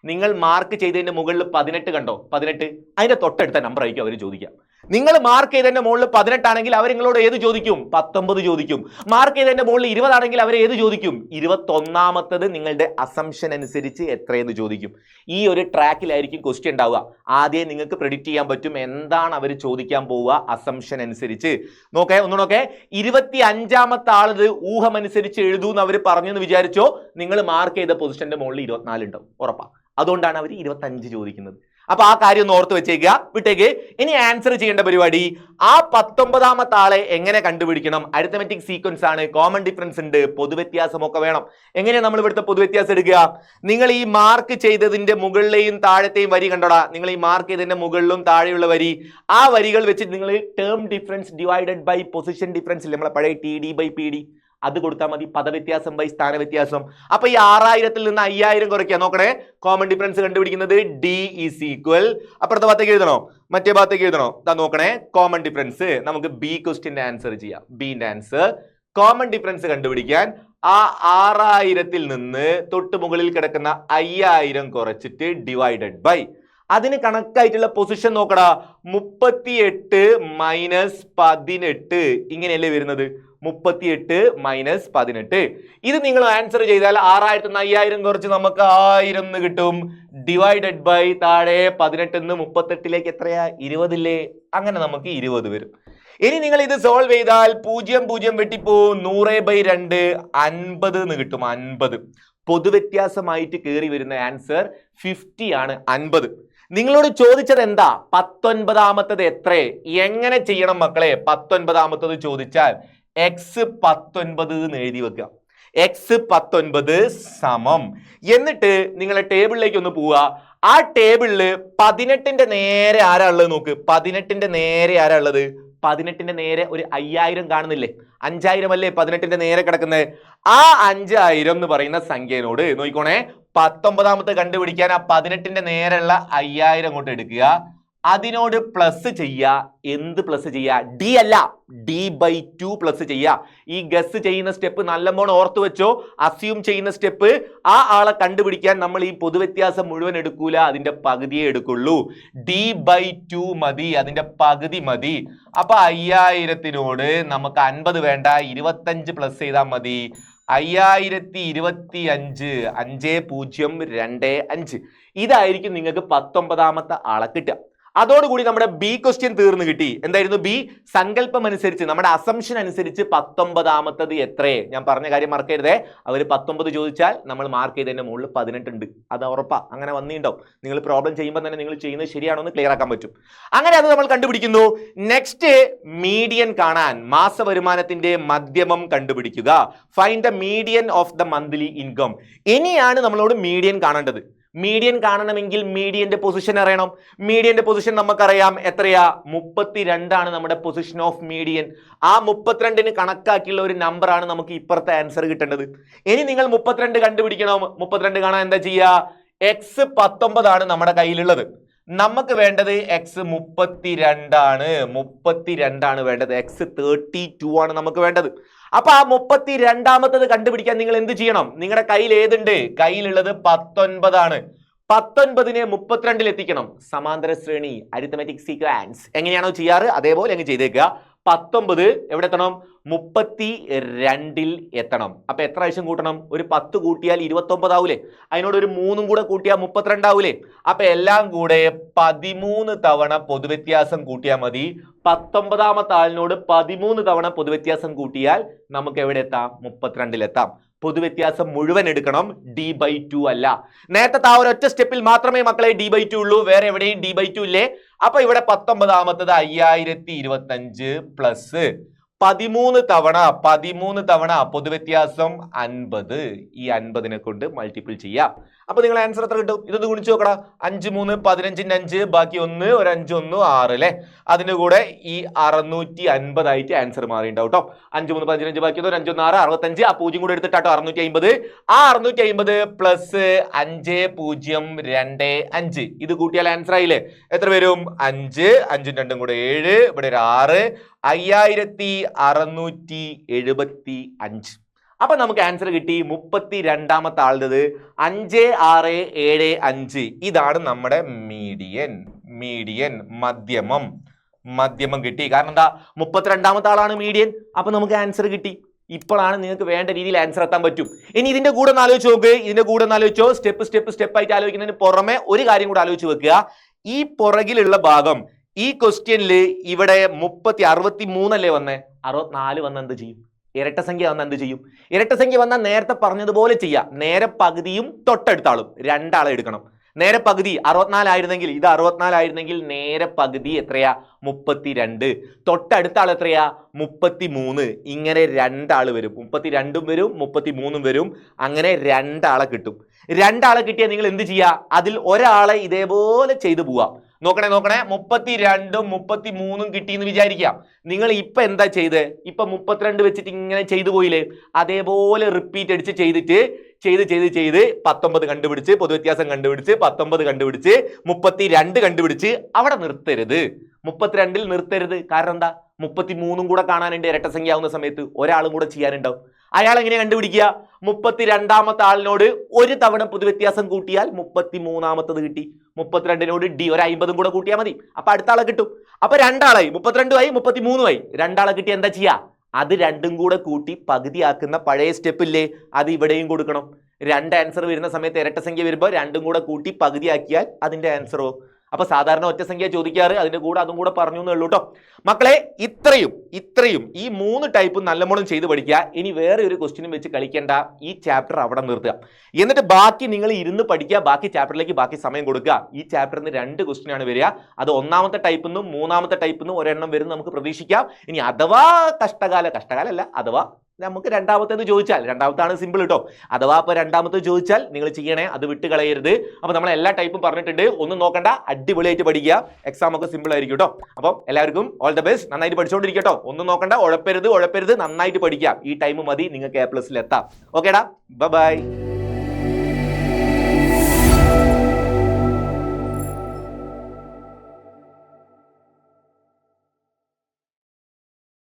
നിങ്ങൾ മാർക്ക് ചെയ്തതിന്റെ മുകളിൽ 18 കണ്ടോ? 18. അതിന്റെ തൊട്ടടുത്ത നമ്പർ ആയിരിക്കും അവർ ചോദിക്കുക. നിങ്ങൾ മാർക്ക് ചെയ്തതിന്റെ മുകളിൽ 18 ആണെങ്കിൽ അവർ നിങ്ങളോട് ഏത് ചോദിക്കും? 19 ചോദിക്കും. മാർക്ക് ചെയ്തതിന്റെ മുകളിൽ 20 ആണെങ്കിൽ അവർ ഏത് ചോദിക്കും? 21ാമത്തത് നിങ്ങളുടെ അസംഷൻ അനുസരിച്ച് എത്രയെന്ന് ചോദിക്കും. ഈ ഒരു ട്രാക്കിലായിരിക്കും ക്വസ്റ്റ്യൻ ഉണ്ടാവുക. ആദ്യം നിങ്ങൾക്ക് പ്രെഡിക്റ്റ് ചെയ്യാൻ പറ്റും എന്താണ് അവർ ചോദിക്കാൻ പോവുക അസംഷൻ അനുസരിച്ച്. നോക്കേ 25ാമത്തെ ആളത് ഊഹം അനുസരിച്ച് എഴുതൂന്ന് അവർ പറഞ്ഞെന്ന് വിചാരിച്ചോ. നിങ്ങൾ മാർക്ക് ചെയ്ത പൊസിഷന്റെ മുകളിൽ 24 ഉണ്ടാവും, ഉറപ്പാ. അതുകൊണ്ടാണ് അവർ 25 ചോദിക്കുന്നത്. അപ്പൊ ആ കാര്യം ഒന്ന് ഓർത്ത് വെച്ചേക്കുക, വിട്ടേക്ക്. ഇനി ആൻസർ ചെയ്യേണ്ട പരിപാടി, ആ 19ാമത്തെ ആളെ എങ്ങനെ കണ്ടുപിടിക്കണം? അരിത്തമെറ്റിക് സീക്വൻസ് ആണ്, കോമൺ ഡിഫറൻസ് ഉണ്ട്, പൊതുവ്യത്യാസമൊക്കെ വേണം. എങ്ങനെയാണ് നമ്മൾ ഇവിടുത്തെ പൊതുവ്യത്യാസം എടുക്കുക? നിങ്ങൾ ഈ മാർക്ക് ചെയ്തതിന്റെ മുകളിലെയും താഴത്തെയും വരി കണ്ടോടാ. നിങ്ങൾ ഈ മാർക്ക് ചെയ്തതിന്റെ മുകളിലും താഴെയുള്ള വരി, ആ വരികൾ വെച്ചിട്ട് നിങ്ങൾ term difference divided by position difference ഇല്ലേ, നമ്മളെ പഴയ TD ബൈ PD, അത് കൊടുത്താൽ മതി. പദവ്യത്യാസം ബൈ സ്ഥാനവ്യത്യാസം. അപ്പൊ ഈ 6000ൽ നിന്ന് 5000 കുറയ്ക്കുക. നോക്കണേ, കോമൺ ഡിഫറൻസ് കണ്ടുപിടിക്കുന്നത് D ഈസ് ഈക്വൽ, അപ്പുറത്തെ ഭാഗത്തേക്ക് എഴുതണോ മറ്റേ ഭാഗത്തേക്ക് എഴുതണോ? നോക്കണേ, കോമൺ ഡിഫറൻസ് നമുക്ക് B ക്വസ്റ്റ്യന്റെ ആൻസർ ചെയ്യാം. ബിന്റെ ആൻസർ കോമൺ ഡിഫറൻസ് കണ്ടുപിടിക്കാൻ ആ 6000ൽ നിന്ന് തൊട്ട് മുകളിൽ കിടക്കുന്ന 5000 കുറച്ചിട്ട് ഡിവൈഡഡ് ബൈ, അതിന് കണക്കായിട്ടുള്ള പൊസിഷൻ നോക്കടാ. 38 മൈനസ് 18 ഇങ്ങനെയല്ലേ വരുന്നത്? 38 മൈനസ് 18. ഇത് നിങ്ങൾ ആൻസർ ചെയ്താൽ 6000ൽ നിന്ന് 5000 കുറച്ച് നമുക്ക് 1000 കിട്ടും. ഡിവൈഡഡ് ബൈ താഴെ 18 നിന്ന് 38ലേക്ക് എത്രയാ? 20 ഇല്ലേ? അങ്ങനെ നമുക്ക് 20 വരും. ഇനി നിങ്ങൾ ഇത് സോൾവ് ചെയ്താൽ 0 0 വെട്ടിപ്പോവും. 100/2 50 എന്ന് കിട്ടും. 50 പൊതുവ്യത്യാസമായിട്ട് കയറി വരുന്ന ആൻസർ 50 ആണ്. 50. നിങ്ങളോട് ചോദിച്ചത് എന്താ? 19ാമത്തത് എത്ര? എങ്ങനെ ചെയ്യണം മക്കളെ? 19ാമത്തത് ചോദിച്ചാൽ x19 എന്ന് എഴുതി വെക്കുക. x19 സമം, എന്നിട്ട് നിങ്ങളെ ടേബിളിലേക്ക് ഒന്ന് പോവുക. ആ ടേബിളില് 18ന്റെ നേരെ ആരാ ഉള്ളത് നോക്ക്. 18ന്റെ നേരെ ആരാ ഉള്ളത്? 18ന്റെ നേരെ ഒരു 5000 കാണുന്നില്ലേ? 5000 അല്ലേ 18ന്റെ നേരെ കിടക്കുന്നത്? ആ 5000 എന്ന് പറയുന്ന സംഖ്യനോട് നോക്കിക്കോണേ, 19ാമത്തെ കണ്ടുപിടിക്കാൻ ആ 18ന്റെ നേരെയുള്ള 5000 അങ്ങോട്ട് എടുക്കുക. അതിനോട് പ്ലസ് ചെയ്യുക. എന്ത് പ്ലസ് ചെയ്യുക? D അല്ല, D/2 പ്ലസ് ചെയ്യുക. ഈ ഗസ് ചെയ്യുന്ന സ്റ്റെപ്പ് നല്ലപോലെ ഓർത്ത് വെച്ചോ. അസ്യൂം ചെയ്യുന്ന സ്റ്റെപ്പ്, ആ ആളെ കണ്ടുപിടിക്കാൻ നമ്മൾ ഈ പൊതുവ്യത്യാസം മുഴുവൻ എടുക്കൂല, അതിന്റെ പകുതിയെ എടുക്കുള്ളൂ. D/2 മതി, അതിന്റെ പകുതി മതി. അപ്പൊ 5000നോട് നമുക്ക് 50 വേണ്ട, 25 പ്ലസ് ചെയ്താൽ മതി. 5025 5025 ഇതായിരിക്കും നിങ്ങൾക്ക് 19ാമത്തെ ആളെ കിട്ടുക. അതോടുകൂടി നമ്മുടെ ബി ക്വസ്റ്റ്യൻ തീർന്നു കിട്ടി. എന്തായിരുന്നു ബി? സങ്കല്പം അനുസരിച്ച് നമ്മുടെ അസംഷൻ അനുസരിച്ച് 19ാമത്തത് എത്രയെ? ഞാൻ പറഞ്ഞ കാര്യം മറക്കരുതേ. അവർ 19 ചോദിച്ചാൽ നമ്മൾ മാർക്ക് ചെയ്തതിന്റെ മുകളിൽ 18 ഉണ്ട്. അത് ഉറപ്പാ, അങ്ങനെ വന്നിട്ടുണ്ടാവും. നിങ്ങൾ പ്രോബ്ലം ചെയ്യുമ്പോൾ തന്നെ നിങ്ങൾ ചെയ്യുന്നത് ശരിയാണോ എന്ന് ക്ലിയർ ആക്കാൻ പറ്റും. അങ്ങനെ അത് നമ്മൾ കണ്ടുപിടിക്കുന്നു. നെക്സ്റ്റ് മീഡിയൻ കാണാൻ മാസ വരുമാനത്തിന്റെ മധ്യമം കണ്ടുപിടിക്കുക. Find the median of the monthly income. ഇനിയാണ് നമ്മളോട് മീഡിയൻ കാണേണ്ടത്. മീഡിയൻ കാണണമെങ്കിൽ മീഡിയന്റെ പൊസിഷൻ അറിയണം. മീഡിയന്റെ പൊസിഷൻ നമുക്കറിയാം എത്രയാ? 32 ആണ് നമ്മുടെ പൊസിഷൻ ഓഫ് മീഡിയൻ. ആ 32ന് കണക്കാക്കിയുള്ള ഒരു നമ്പർ ആണ് നമുക്ക് ഇപ്പുറത്തെ ആൻസർ കിട്ടേണ്ടത്. ഇനി നിങ്ങൾ 32 കണ്ടുപിടിക്കണം. 32 കാണാൻ എന്താ ചെയ്യുക? എക്സ് 19 ആണ് നമ്മുടെ കയ്യിലുള്ളത്. നമുക്ക് വേണ്ടത് എക്സ് 32 ആണ്. 32 ആണ് വേണ്ടത്. എക്സ് 32 ആണ് നമുക്ക് വേണ്ടത്. അപ്പൊ ആ 32ാമത്തത് കണ്ടുപിടിക്കാൻ നിങ്ങൾ എന്ത് ചെയ്യണം? നിങ്ങളുടെ കയ്യിൽ ഏതുണ്ട്? കയ്യിലുള്ളത് 19 ആണ്. 19നെ 32ൽ എത്തിക്കണം. സമാന്തര ശ്രേണി, അരിത്തമെറ്റിക് സീക്വൻസ് എങ്ങനെയാണോ ചെയ്യാറ് അതേപോലെ അങ്ങ് ചെയ്തേക്കുക. 19 എവിടെ എത്തണം? 32ൽ എത്തണം. അപ്പൊ എത്ര ആവശ്യം കൂട്ടണം? ഒരു 10 കൂട്ടിയാൽ 29 ആവൂലേ? അതിനോട് ഒരു 3 കൂടെ കൂട്ടിയാൽ 32 ആവൂലേ? അപ്പൊ എല്ലാം കൂടെ 13 തവണ പൊതുവ്യത്യാസം കൂട്ടിയാൽ മതി. 19ാമത്തെ ആളിനോട് 13 തവണ പൊതുവ്യത്യാസം കൂട്ടിയാൽ നമുക്ക് എവിടെ എത്താം? 32ൽ എത്താം. പൊതുവ്യത്യാസം മുഴുവൻ എടുക്കണം, d/2 അല്ല. നേരത്തെ ആ ഒരൊറ്റ സ്റ്റെപ്പിൽ മാത്രമേ മക്കളെ d/2 ഉള്ളൂ, വേറെ എവിടെയും d/2 ഇല്ലേ? അപ്പൊ ഇവിടെ 19ാമത്തത് 5025 പ്ലസ് 13 തവണ പൊതുവ്യത്യാസം 50. ഈ 50നെ കൊണ്ട് മൾട്ടിപ്പിൾ ചെയ്യാം. അപ്പൊ നിങ്ങൾ ആൻസർ എത്ര കിട്ടും? ഇതൊന്ന് ഗുണിച്ചു നോക്കടാ. 5 3 15ന്റെ 5 ബാക്കി 1 ഒരു 5 1 6 അല്ലേ? അതിന്റെ കൂടെ ഈ 650 ആയിട്ട് ആൻസർ മാറിയിട്ടുണ്ടാവും കേട്ടോ. 5 3 15 ബാക്കി 1 5 1 6 65. ആ 0 കൂടെ എടുത്തിട്ടാട്ടോ 650. ആ 650 പ്ലസ് 5025 ഇത് കൂട്ടിയാൽ ആൻസർ ആയില്ലേ? എത്ര വരും? 5 5 2 കൂടെ 7, ഇവിടെ ഒരു 6, 5675. അപ്പൊ നമുക്ക് ആൻസർ കിട്ടി. 32ാമത്തെ ആളുടേത് 5675. ഇതാണ് നമ്മുടെ മീഡിയൻ മധ്യമം കിട്ടി. കാരണം എന്താ? 32ാമത്തെ ആളാണ് മീഡിയൻ. അപ്പൊ നമുക്ക് ആൻസർ കിട്ടി. ഇപ്പോഴാണ് നിങ്ങൾക്ക് വേണ്ട രീതിയിൽ ആൻസർ എത്താൻ പറ്റും. ഇനി ഇതിന്റെ കൂടെ ഒന്ന് ആലോചിച്ച് നോക്ക്. സ്റ്റെപ്പ് ആയിട്ട് ആലോചിക്കുന്നതിന് പുറമെ ഒരു കാര്യം കൂടെ ആലോചിച്ച് വെക്കുക. ഈ പുറകിലുള്ള ഭാഗം ഈ ക്വസ്റ്റ്യനിൽ ഇവിടെ 63 അല്ലേ വന്നേ? 64 വന്ന എന്ത് ചെയ്യും? ഇരട്ട സംഖ്യ വന്ന എന്ത് ചെയ്യും? ഇരട്ട സംഖ്യ വന്നാൽ നേരത്തെ പറഞ്ഞതുപോലെ ചെയ്യാം. നേരെ പകുതിയും തൊട്ടടുത്ത ആളും രണ്ടാളെ എടുക്കണം. നേരെ പകുതി 64 ആയിരുന്നെങ്കിൽ, ഇത് 64 ആയിരുന്നെങ്കിൽ നേരെ പകുതി എത്രയാ? 32. തൊട്ടടുത്ത ആൾ എത്രയാ? 33. ഇങ്ങനെ രണ്ടാള് വരും. 32ഉം വരും 33ഉം വരും. അങ്ങനെ രണ്ടാളെ കിട്ടും. രണ്ടാളെ കിട്ടിയാൽ നിങ്ങൾ എന്ത് ചെയ്യുക? അതിൽ ഒരാളെ ഇതേപോലെ ചെയ്തു പോവാം. നോക്കണേ 32ഉം 33ഉം കിട്ടിയെന്ന് വിചാരിക്കാം. നിങ്ങൾ ഇപ്പൊ എന്താ ചെയ്ത്? ഇപ്പൊ 32 വെച്ചിട്ട് ഇങ്ങനെ ചെയ്തു പോയില്ലേ? അതേപോലെ റിപ്പീറ്റ് അടിച്ച് ചെയ്ത് 19 കണ്ടുപിടിച്ച് പൊതുവ്യത്യാസം കണ്ടുപിടിച്ച് 19 കണ്ടുപിടിച്ച് 32 കണ്ടുപിടിച്ച് അവിടെ നിർത്തരുത്. 32ൽ നിർത്തരുത്. കാരണം എന്താ? 33ഉം കൂടെ കാണാനുണ്ട്. ഇരട്ടസംഖ്യ ആവുന്ന സമയത്ത് ഒരാളും കൂടെ ചെയ്യാനുണ്ടാവും. അയാൾ എങ്ങനെ കണ്ടുപിടിക്കുക? 32ാമത്തെ ആളിനോട് ഒരു തവണ പൊതുവ്യത്യാസം കൂട്ടിയാൽ 33ാമത്തത് കിട്ടി. 32നോട് ഒരു 50 കൂടെ കൂട്ടിയാൽ മതി. അപ്പൊ അടുത്ത ആളെ കിട്ടും. അപ്പൊ രണ്ടാളായി, 32ആയി 33ആയി. രണ്ടാളെ കിട്ടി എന്താ ചെയ്യാ? അത് രണ്ടും കൂടെ കൂട്ടി പകുതിയാക്കുന്ന പഴയ സ്റ്റെപ്പ് ഇല്ലേ? അത് ഇവിടെയും കൊടുക്കണം. രണ്ട് ആൻസർ വരുന്ന സമയത്ത് ഇരട്ടസംഖ്യ വരുമ്പോൾ രണ്ടും കൂടെ കൂട്ടി പകുതിയാക്കിയാൽ അതിന്റെ ആൻസറോ? അപ്പൊ സാധാരണ ഒറ്റ സംഖ്യ ചോദിക്കാറ്, അതിന്റെ കൂടെ അതും കൂടെ പറഞ്ഞു എന്നേ ഉള്ളൂ കേട്ടോ മക്കളെ. ഇത്രയും ഈ 3 ടൈപ്പ് നല്ലവണ്ണം ചെയ്ത് പഠിക്കുക. ഇനി വേറെ ഒരു ക്വസ്റ്റ്യനും വെച്ച് കളിക്കേണ്ട. ഈ ചാപ്റ്റർ അവിടെ നിർത്തുക. എന്നിട്ട് ബാക്കി നിങ്ങൾ ഇരുന്ന് പഠിക്കുക. ബാക്കി ചാപ്റ്ററിലേക്ക് ബാക്കി സമയം കൊടുക്കുക. ഈ ചാപ്റ്ററിൽ നിന്ന് 2 ക്വസ്റ്റ്യൻ ആണ് വരിക. അത് 1ാമത്തെ ടൈപ്പിൽ നിന്നും 3ാമത്തെ ടൈപ്പിൽ നിന്നും ഒരെണ്ണം വരും നമുക്ക് പ്രതീക്ഷിക്കാം. ഇനി അഥവാ കഷ്ടകാലല്ല, അഥവാ നമുക്ക് 2ാമത്തേത് ചോദിച്ചാൽ, 2ാമത്താണ് സിമ്പിൾ കേട്ടോ. അഥവാ അപ്പോൾ 2ാമത്തെ ചോദിച്ചാൽ നിങ്ങൾ ചെയ്യണേ, അത് വിട്ട് കളയരുത്. അപ്പോൾ നമ്മൾ എല്ലാ ടൈപ്പും പറഞ്ഞിട്ടുണ്ട്. ഒന്നും നോക്കണ്ട, അടിപൊളിയായിട്ട് പഠിക്കുക. എക്സാം ഒക്കെ സിമ്പിൾ ആയിരിക്കും കേട്ടോ. അപ്പം എല്ലാവർക്കും ഓൾ ദ ബെസ്റ്റ്. നന്നായിട്ട് പഠിച്ചുകൊണ്ടിരിക്കട്ടോ. ഒന്നും നോക്കണ്ട, ഉഴപ്പരുത്. നന്നായിട്ട് പഠിക്കാം. ഈ ടൈം മതി നിങ്ങൾക്ക് A+ എത്താം. ഓക്കേടാ, ബൈ.